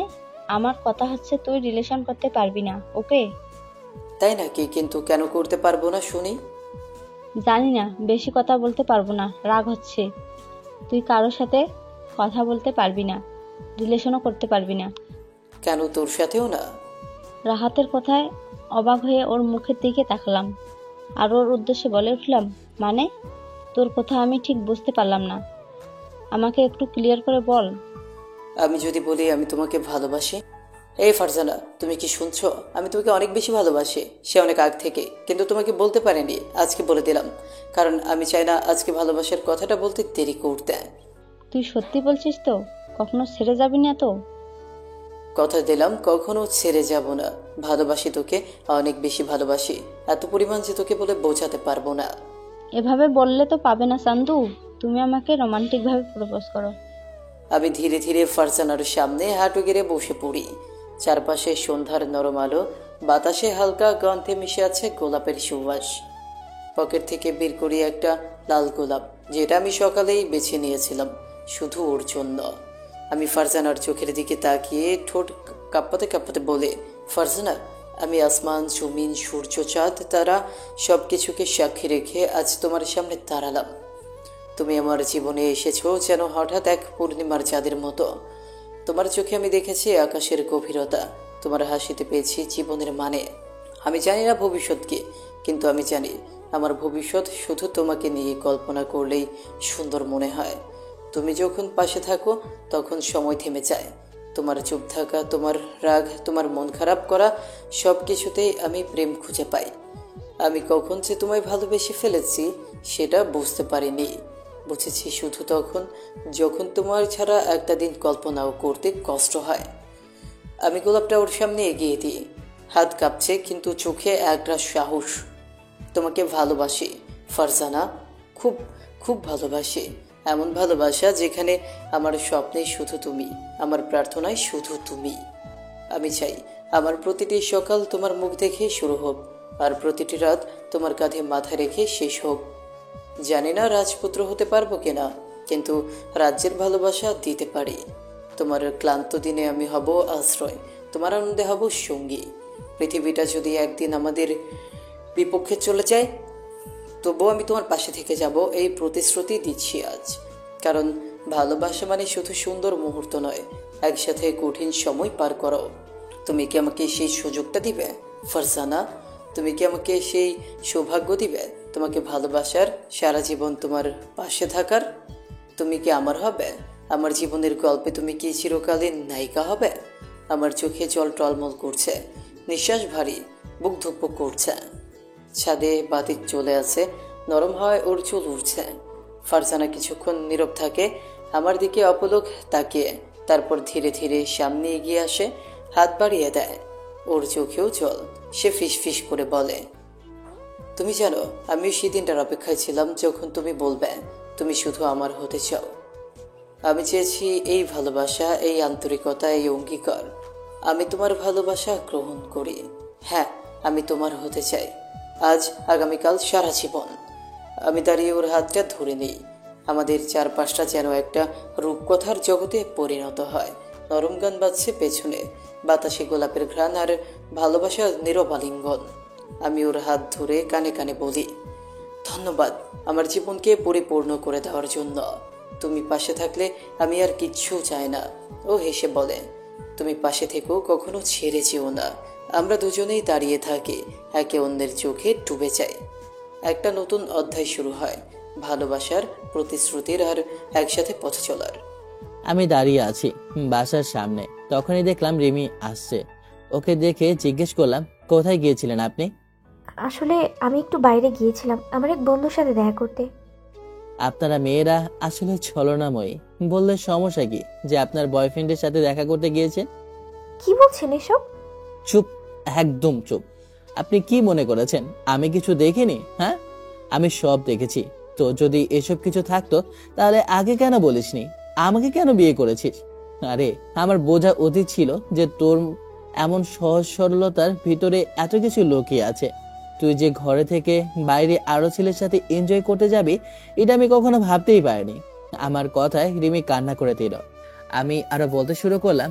আমার কথা হচ্ছে তুই রিলেশন করতে পারবি না, ওকে? তাই নাকি? কিন্তু কেন করতে পারবো না শুনি। জানি না, বেশি কথা বলতে পারবো না, রাগ হচ্ছে। তুই কারোর সাথে কথা বলতে পারবি না, রিলেশনও করতে পারবি না। কেন, তোর সাথেও না? রাহাতের কথায় অবাক হয়ে ওর মুখের দিকে তাকালাম আর ওর উদ্দেশ্যে বলে উঠলাম, মানে? তোর কথা আমি ঠিক বুঝতে পারলাম না, আমাকে একটু ক্লিয়ার করে বল। আমি যদি বলি আমি তোমাকে ভালোবাসি, এই ফারজানা তুমি কি শুনছো? আমি তোমাকে অনেক বেশি ভালোবাসি, সে অনেক আগ থেকে, কিন্তু তোমাকে বলতে পারিনি, আজকে বলে দিলাম, কারণ আমি চাই না আজকে ভালোবাসার কথাটা বলতে দেরি করতে। তুই সত্যি বলছিস তো? কখনো ছেড়ে যাবি না তো? কথা দিলাম কখনো ছেড়ে যাব না। ভালোবাসি তোকে, অনেক বেশি ভালোবাসি, এত পরিমাণ যে তোকে বলে বোঝাতে পারবো না। এভাবে বললে তো পাবে না চান্দু, তুমি আমাকে রোমান্টিক ভাবে প্রপোজ করো। আমি ধীরে ধীরে ফারজানার সামনে হাঁটু গেড়ে বসে পড়ি। চারপাশে সন্ধ্যার নরম আলো, বাতাসে হালকা গন্ধে মিশে আছে গোলাপের সুবাস। পকেট থেকে বের করি একটা লাল গোলাপ, যেটা আমি সকালেই বেছে নিয়েছিলাম শুধু ওর জন্য। আমি ফারজানার চোখের দিকে তাকিয়ে ঠোঁট কাঁপাতে কাঁপাতে বলে, ফারজানা, আমি আসমান, জমিন, সূর্য, চাঁদ, তারা সব কিছুকে সাক্ষী রেখে আজ তোমার সামনে দাঁড়ালাম। তুমি আমার জীবনে এসেছো যেন হঠাৎ এক পূর্ণিমার চাঁদের মতো। তোমার চোখে আমি দেখেছি আকাশের গভীরতা, তোমার হাসিতে পেয়েছি জীবনের মানে। আমি জানি না ভবিষ্যৎ কি, কিন্তু আমি জানি আমার ভবিষ্যৎ শুধু তোমাকে নিয়ে কল্পনা করলেই সুন্দর মনে হয়। তুমি যখন পাশে থাকো তখন সময় থেমে যায়। তোমার চুপ থাকা, তোমার রাগ, তোমার মন খারাপ করা, সব কিছুতেই আমি প্রেম খুঁজে পাই। আমি কখন যে তোমায় ভালোবেসে ফেলেছি সেটা বুঝতে পারিনি। বুঝেছি শুধু তখন যখন তোমার ছাড়া একটা দিন কল্পনাও করতে কষ্ট হয়। আমি গোলাপটা ওর সামনে এগিয়ে দিই, হাত কাঁপছে কিন্তু চোখে একটা সাহস। তোমাকে ভালোবাসি ফারজানা, খুব খুব ভালোবাসি। এমন ভালোবাসা যেখানে আমার স্বপ্নে শুধু তুমি, আমার প্রার্থনায় শুধু তুমি। আমি চাই আমার প্রতিটি সকাল তোমার মুখ দেখে শুরু হোক, আর প্রতিটি রাত তোমার কাঁধে মাথা রেখে শেষ হোক। জানি না রাজপুত্র হতে পারবো কিনা, কিন্তু রাজ্যের ভালোবাসা দিতে পারি। তোমার ক্লান্ত দিনে আমি হব আশ্রয়, তোমার আনন্দে হব সঙ্গী। পৃথিবীটা যদি একদিন আমাদের বিপক্ষে চলে যায়, তবুও আমি তোমার পাশে থেকে যাব, এই প্রতিশ্রুতি দিচ্ছি আজ। কারণ ভালোবাসা মানে শুধু সুন্দর মুহূর্ত নয়, একসাথে কঠিন সময় পার করো। তুমি কি আমাকে সেই সুযোগটা দিবে ফারজানা? তুমি কি আমাকে সেই সৌভাগ্য দিবে তোমাকে ভালোবাসার, সারা জীবন তোমার পাশে থাকার? তুমি কি আমার হবে? আমার জীবনের গল্পে তুমি কি চিরকালীন নায়িকা হবে? আমার চোখে জল টলমল করছে, নিঃশ্বাস ভারী, বুক ধুকপুক করছে। ছাদে বাতি চলে আছে, নরম হয় ওর চুল উঠছে। ফারজানা কিছুক্ষণ নীরব থাকে, আমার দিকে অপলক তাকিয়ে, তারপর ধীরে ধীরে সামনে এগিয়ে আসে, হাত বাড়িয়ে দেয়। ওর চোখেও জল, সে ফিস ফিস করে বলে, তুমি জানো আমি সেদিনটার অপেক্ষায় ছিলাম যখন তুমি বলবে তুমি শুধু আমার হতে চাও। আমি চেয়েছি এই ভালোবাসা, এই আন্তরিকতা, এই অঙ্গীকার। আমি তোমার ভালোবাসা গ্রহণ করি। হ্যাঁ, আমি তোমার হতে চাই, আজ, আগামীকাল, সারা জীবন। আমি দাঁড়িয়ে ওর হাতটা ধরে নিই। আমাদের চারপাশটা যেন একটা রূপকথার জগতে পরিণত হয়। নরম গান বাজছে পেছনে, বাতাসে গোলাপের ঘ্রাণ আর ভালোবাসার নীরব আলিঙ্গন। আমি ওর হাত ধরে কানে কানে বলি, ধন্যবাদ আমার জীবনকে পরিপূর্ণ করে দেওয়ার জন্য। তুমি পাশে থাকলে আমি আর কিচ্ছু চাই না। ও হেসে বলে, তুমি পাশে থেকেও কখনো ছেড়ে যেও না। আমরা দুজনেই দাঁড়িয়ে থাকি, একে অন্যের চোখে ডুবে যাই। একটা নতুন অধ্যায় শুরু হয়, ভালোবাসার, প্রতিশ্রুতির আর একসাথে পথ চলার। আমি দাঁড়িয়ে আছি বাসার সামনে, তখনই দেখলাম রিমি আসছে। ওকে দেখে জিজ্ঞেস করলাম, কোথায় গিয়েছিলেন আপনি? আসলে আমি একটু বাইরে গিয়েছিলাম আমার এক বন্ধুর সাথে দেখা করতে। আপনারা মেয়েরা আসলে ছলনাময়ী। বললে সমস্যা কি যে আপনার বয়ফ্রেন্ডের সাথে দেখা করতে গিয়েছেন? কি বলছেন এসব? চুপ, একদম চুপ। আপনি কি মনে করেছেন আমি কিছু দেখিনি? হ্যাঁ, আমি সব দেখেছি। তো যদি এসব কিছু থাকতো তাহলে আগে কেন বলিসনি? আমাকে কেন বিয়ে করেছিস? আরে আমার বোঝা উচিত ছিল যে তোর এমন সহজ সরলতার ভিতরে এত কিছু লুকিয়ে আছে। তুই যে ঘরে থেকে বাইরে আরো ছেলের সাথে এনজয় করতে যাবি, এটা আমি কখনো ভাবতেই পারিনি। আমার কথায় রিমি কান্না করে দিল। আমি আরো বলতে শুরু করলাম,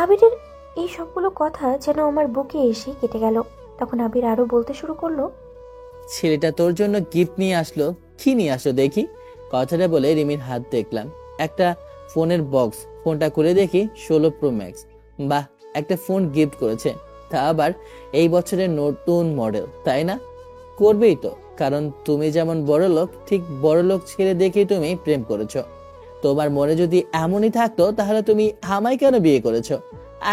আবিরের এই সবগুলো কথা যেন আমার বুকে এসে কেটে গেল। তখন আবির আরো বলতে শুরু করলো, ছেলেটা তোর জন্য গিফট নিয়ে আসলো। কি নিয়ে আসলো দেখি? কথাটা বলে রিমির হাত দেখলাম, একটা ফোনের বক্স। ফোনটা খুলে দেখি 16 Pro Max। বাহ, একটা ফোন গিফট করেছে, তা আবার এই বছরের নতুন মডেল, তাই না? করবেই তো, কারণ তুমি যেমন বড় লোক, ঠিক বড় লোক ছেলে দেখেই তুমি প্রেম করেছো। তোমার মনে যদি এমনই থাকতো তাহলে তুমি আমায় কেন বিয়ে করেছো?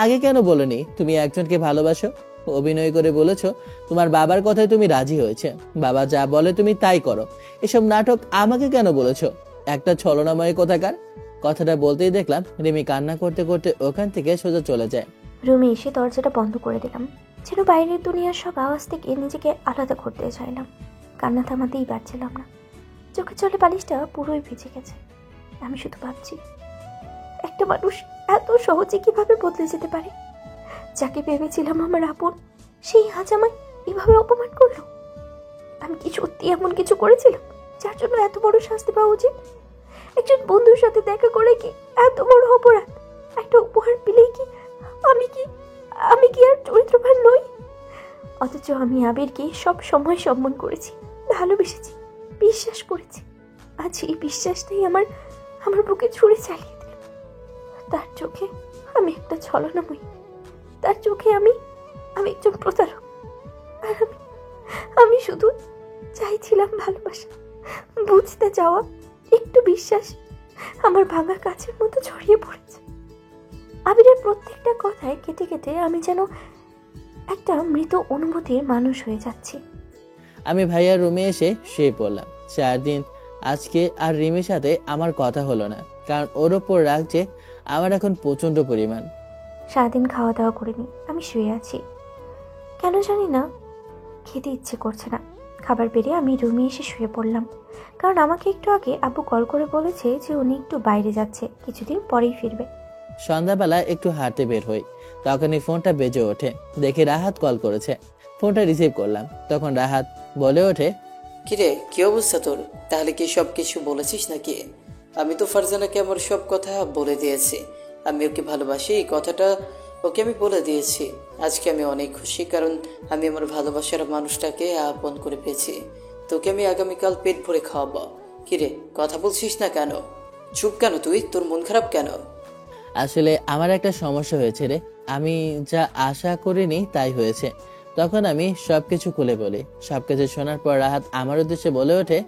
আগে কেন বলনি তুমি একজনকে ভালোবাসো? অভিনয় করে বলেছো তোমার বাবার কথায় তুমি রাজি হয়েছে, বাবা যা বলে তুমি তাই করো। এসব নাটক আমাকে কেন বলেছো? একটা ছলনাময় কোথাকার। কথাটা বলতেই দেখলাম রিমি কান্না করতে করতে ওখান থেকে সোজা চলে যায়। রুমে এসে দরজাটা বন্ধ করে দিলাম, যেন বাইরের দুনিয়ার সব আওয়াজ থেকে নিজেকে আলাদা করতে চাইলাম। কান্না থামাতেই পারছিলাম না, চোখের জলে বালিশটা পুরোই ভিজে গেছে। আমি শুধু ভাবছি, একটা মানুষ এত সহজে কিভাবে বদলে যেতে পারে? যাকে ভেবেছিলাম আমার আপন, সেই আজ আমায় এভাবে অপমান করলো। আমি কি সত্যি এমন কিছু করেছিলাম যার জন্য এত বড় শাস্তি পাওয়া উচিত? একজন বন্ধুর সাথে দেখা করে কি এত বড় অপরাধ? একটা উপহার পেলেই কি আমি কি আর চরিত্রবান নই? অথচ আমি আবিরকে সব সময় সম্মান করেছি, ভালোবেসেছি, বিশ্বাস করেছি। আজ এই বিশ্বাসটাই আমার বুকে ছুঁড়ে চালিয়ে দিল। তার চোখে আমি একটা ছলনাময়ী, তার চোখে আমি একজন প্রতারক। আর আমি শুধু চাইছিলাম ভালোবাসা, বুঝতে চাওয়া, একটু বিশ্বাস। আমার ভাঙা কাছের মতো ছড়িয়ে পড়েছে। আবিরের প্রত্যেকটা কথায় কেটে কেটে আমি যেন একটা মৃত অনুভূতির মানুষ হয়ে যাচ্ছি। আমি ভাইয়ার রুমে এসে শুয়ে পড়লাম। 4 দিন আজকে আর রিমির সাথে আমার কথা হলো না, কারণ ওর ওপর রাগ যে আমার এখন প্রচন্ড পরিমাণ। সারাদিন খাওয়া দাওয়া করিনি, আমি শুয়ে আছি। কেন জানি না খেতে ইচ্ছে করছে না। খাবার বেরিয়ে আমি রুমে এসে শুয়ে পড়লাম, কারণ আমাকে একটু আগে আব্বু কল করে বলেছে যে উনি একটু বাইরে যাচ্ছে, কিছুদিন পরেই ফিরবে। সন্ধ্যাবেলা একটু হাঁটতে বের হই, তখনই ফোনটা বেজে ওঠে। দেখি রাহাত কল করেছে। ফোনটা রিসিভ করলাম, তখন রাহাত বলে ওঠে, কিরে, কি অবস্থা তোর? তাহলে কি সব কিছু বলেছিস নাকি? আমি তো ফারজানাকে আমার সব কথা বলে দিয়েছি। আমি ওকে ভালোবাসি, এই কথাটা ওকে আমি বলে দিয়েছি। আজকে আমি অনেক খুশি, কারণ আমি আমার ভালোবাসার মানুষটাকে আপন করে পেয়েছি। তোকে আমি আগামীকাল পেট ভরে খাওয়াবো। কিরে, কথা বলছিস না কেন? চুপ কেন তুই? তোর মন খারাপ কেন? আসলে আমার একটা সমস্যা হয়েছে রে। আমি যা আশা করিনি তাই হয়েছে। তখন আমি সবকিছু খুলে বলি। সবকিছু শোনার পর রাহাত আমার উদ্দেশ্যে বলে ওঠে,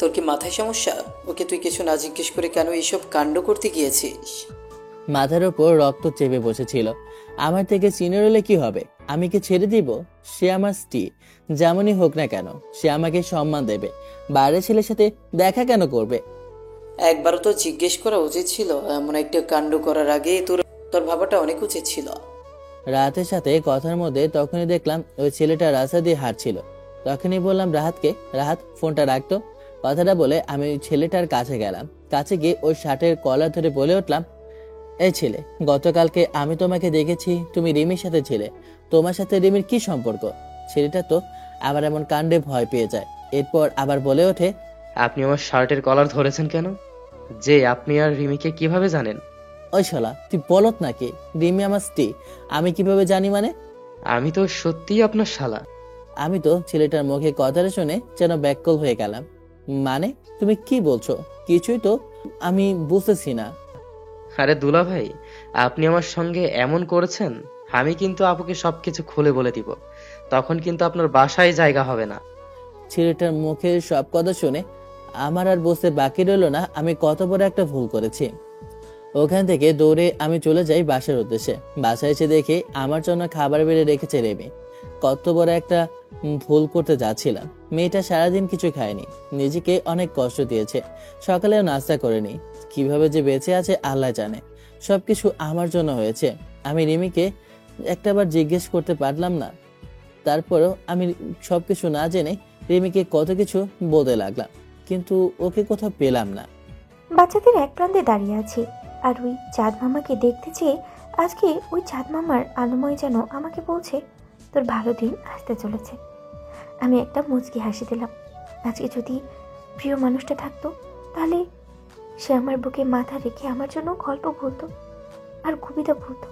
তোর কি মাথায় সমস্যা? ওকে তুই কিছু না জিজ্ঞেস করে কেন এইসব কাণ্ড করতে গিয়েছিস? মাথার ওপর রক্ত চেপে বসেছিল। আমার থেকে সিনিয়র হলে কি হবে? আমি কি ছেড়ে দিব? সে আমার স্ত্রী, যেমনই হোক না কেন সে আমাকে সম্মান দেবে। বাইরের ছেলের সাথে দেখা কেন করবে? একবারও তো জিজ্ঞেস করা উচিত ছিল। এমন একটা কাণ্ড করার আগে তোর ভাবাটা অনেক উচিত ছিল। রাহাতের সাথে কথার মধ্যে তখনই দেখলাম ওই ছেলেটা রাস্তা দিয়ে হাঁটছিল। তখনই বললাম রাহাতকে, রাহাত ফোনটা রাখতো। কথাটা বলে আমি ওই ছেলেটার কাছে গেলাম। কাছে গিয়ে ওই শার্টের কলার ধরে বলে উঠলাম, এই ছেলে, গতকালকে আমি তোমাকে দেখেছি তুমি রিমির সাথে ছিলে। তোমার সাথে রিমির কি সম্পর্ক? ছেলেটা তো আবার এমন কাণ্ডে ভয় পেয়ে যায়। এরপর আবার বলে ওঠে, আপনি আমার শার্টের কলার ধরেছেন কেন? যে আপনি আর রিমিকে কিভাবে জানেন? ওই শালা, তুই বলত নাকি? রিমি আমার স্ত্রী, আমি কিভাবে জানি মানে? আমি তো সত্যিই আপনার শালা। আমি তো ছেলেটার মুখে কথাটা শুনে যেন ব্যাকুল হয়ে গেলাম। মানে তুমি কি বলছো? কিছুই তো আমি বুঝতেছি না। আরে দুলা ভাই, আপনি আমার সঙ্গে এমন করেছেন, আমি কিন্তু আপুকে সবকিছু খুলে বলে দিব। তখন কিন্তু আপনার বাসায় জায়গা হবে না। ছেলেটার মুখে সব কথা শুনে আমার আর বুঝতে বাকি রইল না আমি কত বড় একটা ভুল করেছি। ওখান থেকে দৌড়ে আমি চলে যাই বাসার উদ্দেশ্যে। বাসায় এসে দেখি আমার জন্য খাবার বেড়ে রেখেছে রেমি। কত বড় একটা ভুল করতে যাচ্ছিলাম। মেয়েটা সারাদিন কিছু খায়নি, নিজেকে অনেক কষ্ট দিয়েছে, সকালেও নাস্তা করেনি। কিভাবে যে বেঁচে আছে আল্লাহ জানে। সবকিছু আমার জন্য হয়েছে। আমি রিমিকে একটাবার জিজ্ঞেস করতে পারলাম না। তারপরেও আমি সবকিছু না জেনে রিমিকে কত কিছু বলতে লাগলাম, কিন্তু ওকে কোথাও পেলাম না। বাচ্চাদের এক প্রান্তে দাঁড়িয়ে আছি, আর ওই চাঁদ মামাকে দেখতে চেয়ে আজকে ওই চাঁদ মামার আলোময় যেন আমাকে বলছে, তোর ভালো দিন আসতে চলেছে। আমি একটা মুচকি হাসি দিলাম। আজকে যদি প্রিয় মানুষটা থাকতো, তাহলে সে আমার বুকে মাথা রেখে আমার জন্য গল্প বলতো আর কবিতা বলতো।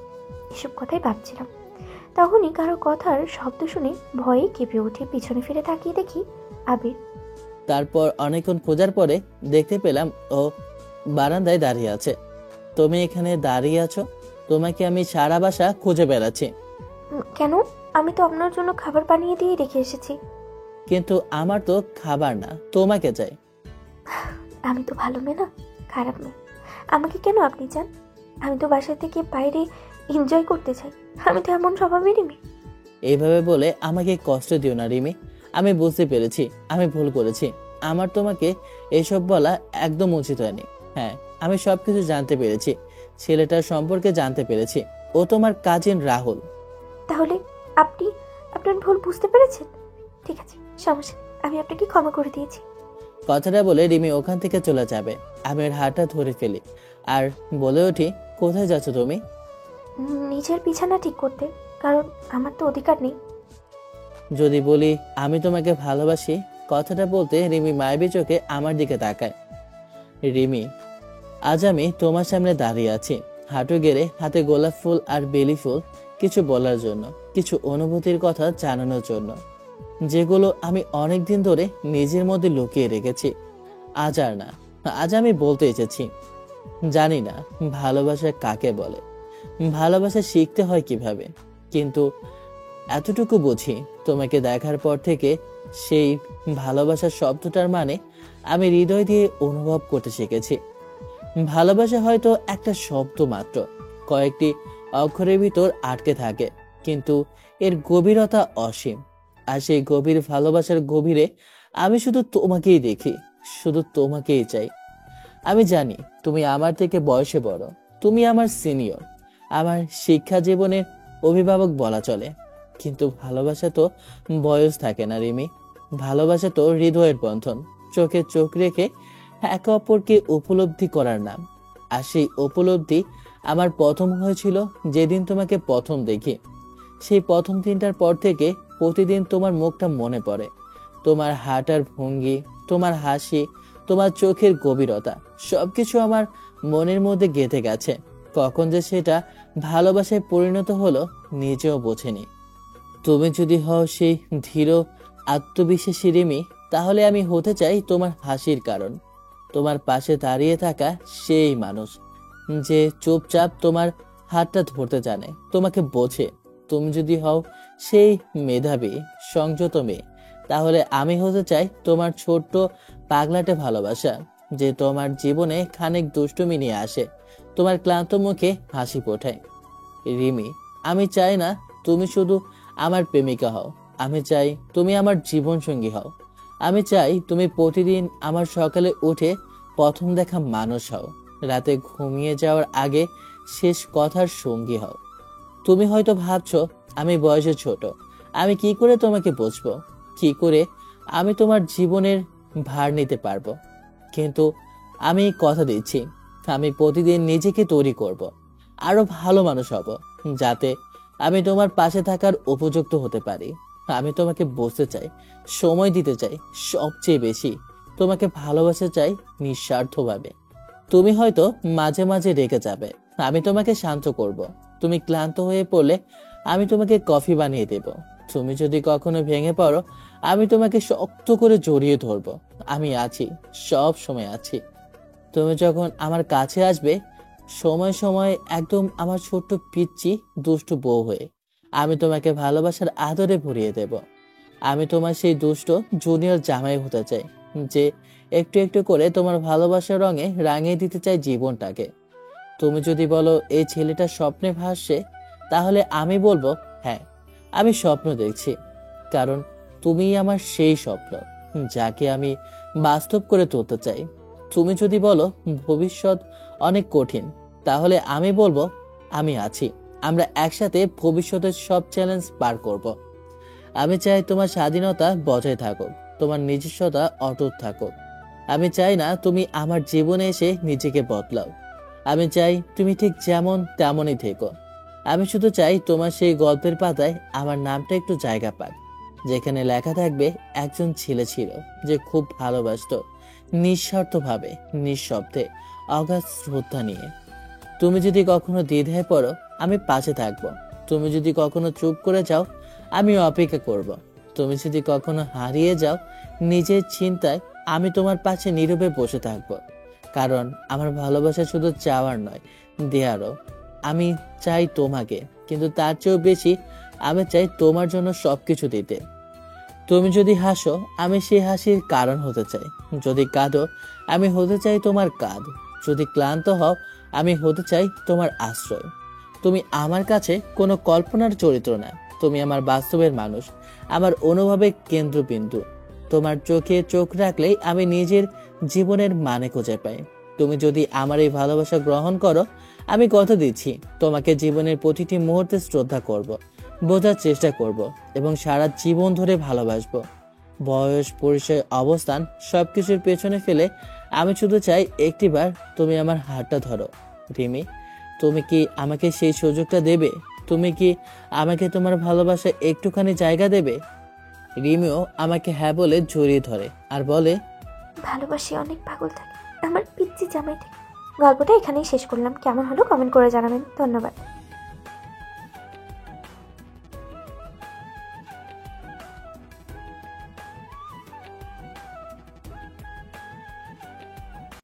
এসব কথাই ভাবছিলাম, তখনই কারো কথার শব্দ শুনে ভয়ে কেঁপে উঠে পিছনে ফিরে তাকিয়ে দেখি আবির। তারপর অনেকক্ষণ খোঁজার পরে দেখতে পেলাম ও বারান্দায় দাঁড়িয়ে আছে। তুমি এখানে দাঁড়িয়ে আছো? তোমাকে আমি সারা বাসা খুঁজে বেড়াচ্ছি। কেন? আমি তো আপনার জন্য খাবার বানিয়ে দিয়ে রেখে এসেছি। কিন্তু আমার তো খাবার না, তোমাকে চাই। আমি তো ভালো মেয়ে না, খারাপ মেয়ে। আমাকে কেন আপনি চান? আমি তো বাসা থেকে বাইরে এনজয় করতে চাই। আমি তো এমন স্বভাবেরই মেয়ে। এইভাবে বলে আমাকে কষ্ট দিও না রিমি। আমি বুঝতে পেরেছি আমি ভুল করেছি। আমার তোমাকে এসব বলা একদম উচিত হয়নি। হ্যাঁ, আমি সবকিছু জানতে পেরেছি, ছেলেটার সম্পর্কে জানতে পেরেছি। ও তোমার কাজিন রাহুল। তাহলে আপনি আপনার ভুল বুঝতে পেরেছেন? ঠিক আছে, সমস্যা নেই, আমি আপনাকে ক্ষমা করে দিয়েছি। কথাটা বলে রিমি ওখান থেকে চলে যাবে। আমি ওর হাতটা ধরে ফেলি আর বলে উঠি, কোথায় যাচ্ছ তুমি? নিজের বিছানা ঠিক করতে, কারণ আমার তো অধিকার নেই। যদি বলি আমি তোমাকে ভালোবাসি, কথাটা বলতে রিমি মায়াবী চোখে আমার দিকে তাকায়। রিমি, আজ আমি তোমার সামনে দাঁড়িয়ে আছি, হাঁটু গেড়ে, হাতে গোলাপ ফুল আর বেলি ফুল, কিছু বলার জন্য, কিছু অনুভূতির কথা জানানোর জন্য, যেগুলো আমি অনেকদিন ধরে নিজের মধ্যে লুকিয়ে রেখেছি। আজ আর না, আজ আমি বলতে এসেছি। জানি না ভালোবাসা কাকে বলে, ভালোবাসা শিখতে হয় কিভাবে, কিন্তু এতটুকু বুঝি তোমাকে দেখার পর থেকে সেই ভালোবাসার শব্দটার মানে আমি হৃদয় দিয়ে অনুভব করতে শিখেছি। ভালোবাসা হয়তো একটা শব্দ মাত্র, কয়েকটি অক্ষরের ভিতর আটকে থাকে, কিন্তু এর গভীরতা অসীম। আর সেই গভীর ভালোবাসার গভীরে আমি শুধু তোমাকেই দেখি, শুধু তোমাকেই চাই। আমি জানি তুমি আমার থেকে বয়সে বড়, তুমি আমার সিনিয়র, আমার শিক্ষা জীবনের অভিভাবক বলা চলে, কিন্তু ভালোবাসা তো বয়স থাকে না রিমি। ভালোবাসা তো হৃদয়ের বন্ধন, চোখে চোখ রেখে একে অপরকে উপলব্ধি করার নাম। আর সেই উপলব্ধি আমার প্রথম হয়েছিল যেদিন তোমাকে প্রথম দেখি। সেই প্রথম দিনটার পর থেকে প্রতিদিন তোমার মুখটা মনে পড়ে, তোমার হাঁটার ভঙ্গি, তোমার হাসি, তোমার চোখের গভীরতা, সবকিছু আমার মনের মধ্যে গেঁথে গেছে। কখন যে সেটা ভালোবাসায় পরিণত হলো নিজেও বোঝেনি। তুমি যদি হও সেই ধীর আত্মবিশ্বাসী রিমি, তাহলে আমি হতে চাই তোমার হাসির কারণ, তোমার পাশে দাঁড়িয়ে থাকা সেই মানুষ যে চুপচাপ তোমার হাতটা ধরতে জানে, তোমাকে বোঝে। তুমি যদি হও সেই মেধাবী সংযত মেয়ে, তাহলে আমি হতে চাই তোমার ছোট্ট পাগলাটে ভালোবাসা, যে তোমার জীবনে খানিক দুষ্টুমি নিয়ে আসে, তোমার ক্লান্ত মুখে হাসি ফোটায়। রিমি, আমি চাই না তুমি শুধু আমার প্রেমিকা হও, আমি চাই তুমি আমার জীবন সঙ্গী হও। আমি চাই তুমি প্রতিদিন আমার সকালে উঠে প্রথম দেখা মানুষ হও, রাতে ঘুমিয়ে যাওয়ার আগে শেষ কথার সঙ্গী হও। তুমি হয়তো ভাবছো আমি বয়সে ছোট, আমি কি করে তোমাকে বুঝবো, কি করে আমি তোমার জীবনের ভার নিতে পারবো, কিন্তু আমি কথা দিচ্ছি আমি প্রতিদিন নিজেকে তৈরি করব, আরো ভালো মানুষ হব, যাতে আমি তোমার পাশে থাকার উপযুক্ত হতে পারি। আমি তোমাকে বুঝতে চাই, সময় দিতে চাই, সবচেয়ে বেশি তোমাকে ভালোবাসতে চাই নিঃস্বার্থভাবে। তুমি হয়তো মাঝে মাঝে রেগে যাবে, আমি তোমাকে শান্ত করব। তুমি ক্লান্ত হয়ে পড়লে আমি তোমাকে কফি বানিয়ে দেব। তুমি যদি কখনো ভেঙে পড়ো, আমি তোমাকে শক্ত করে জড়িয়ে ধরবো। আমি আছি, সব সময় আছি। তুমি যখন আমার কাছে আসবে, সময় সময় একদম আমার ছোট্ট পিচ্চি দুষ্টু বউ হয়ে, আমি তোমাকে ভালোবাসার আদরে ভরিয়ে দেব। আমি তোমার সেই দুষ্ট জুনিয়র জামাই হতে চাই, যে একটু একটু করে তোমার ভালোবাসার রঙে রাঙিয়ে দিতে চাই জীবনটাকে। তুমি যদি বলো এই ছেলেটা স্বপ্নে ভাসছে, তাহলে আমি বলবো হ্যাঁ, আমি স্বপ্ন দেখছি, কারণ তুমিই আমার সেই স্বপ্ন, যাকে আমি বাস্তব করে তুলতে চাই। তুমি যদি বলো ভবিষ্যৎ অনেক কঠিন, তাহলে আমি বলবো আমি আছি, আমরা একসাথে ভবিষ্যতের সব চ্যালেঞ্জ পার করব। আমি চাই তোমার স্বাধীনতা বজায় থাকুক, তোমার নিজস্বতা অটুট থাকুক। আমি চাই না তুমি আমার জীবনে এসে নিজেকে বদলাও। আমি চাই তুমি ঠিক যেমন তেমনই থেকো। আমি শুধু চাই তোমার সেই গল্পের পাতায় আমার নামটা একটু জায়গা পাক, যেখানে লেখা থাকবে একজন ছেলে ছিল যে খুব ভালোবাসতো, নিঃস্বার্থভাবে, নিঃশব্দে, অগাধ শ্রদ্ধা নিয়ে। তুমি যদি কখনো দ্বিধায় পড়ো, আমি পাশে থাকবো। তুমি যদি কখনো চুপ করে যাও, আমি অপেক্ষা করব। তুমি যদি কখনো হারিয়ে যাও নিজের চিন্তায়, আমি তোমার পাশে নীরবে বসে থাকবো। কারণ আমার ভালোবাসা শুধু চাওয়ার নয়, দেয়ারও। আমি চাই তোমাকে, কিন্তু তার চেয়েও বেশি আমি চাই তোমার জন্য সবকিছু দিতে। তুমি যদি হাসো আমি সেই হাসির কারণ হতে চাই, যদি কাঁদো আমি হতে চাই তোমার কাঁধ, যদি ক্লান্ত হও আমি হতে চাই তোমার আশ্রয়। তুমি আমার কাছে কোনো কল্পনার চরিত্র না, তুমি আমার বাস্তবের মানুষ, আমার অনুভবের কেন্দ্রবিন্দু। তোমার চোখে চোখ রাখলেই আমি নিজের জীবনের মানে খুঁজে পাই। তুমি যদি আমার এই ভালোবাসা গ্রহণ করো, আমি কথা দিচ্ছি তোমাকে জীবনের প্রতিটি মুহূর্তে শ্রদ্ধা করব, বোঝার চেষ্টা করব এবং সারা জীবন ধরে ভালোবাসবো। বয়স, পরিচয়, অবস্থান সবকিছুর পেছনে ফেলে আমি শুধু চাই একটিবার তুমি আমার হাতটা ধরো। রিমি, তুমি কি আমাকে সেই সুযোগটা দেবে? তুমি কি আমাকে তোমার ভালোবাসা একটুখানি জায়গা দেবে? রিমিও আমাকে হ্যাঁ বলে জড়িয়ে ধরে আর বলে, ভালোবাসি অনেক পাগল থাকে আমার পিচ্চি জামাই থেকে। গল্পটা এখানেই শেষ করলাম। কেমন হলো কমেন্ট করে জানাবেন। ধন্যবাদ।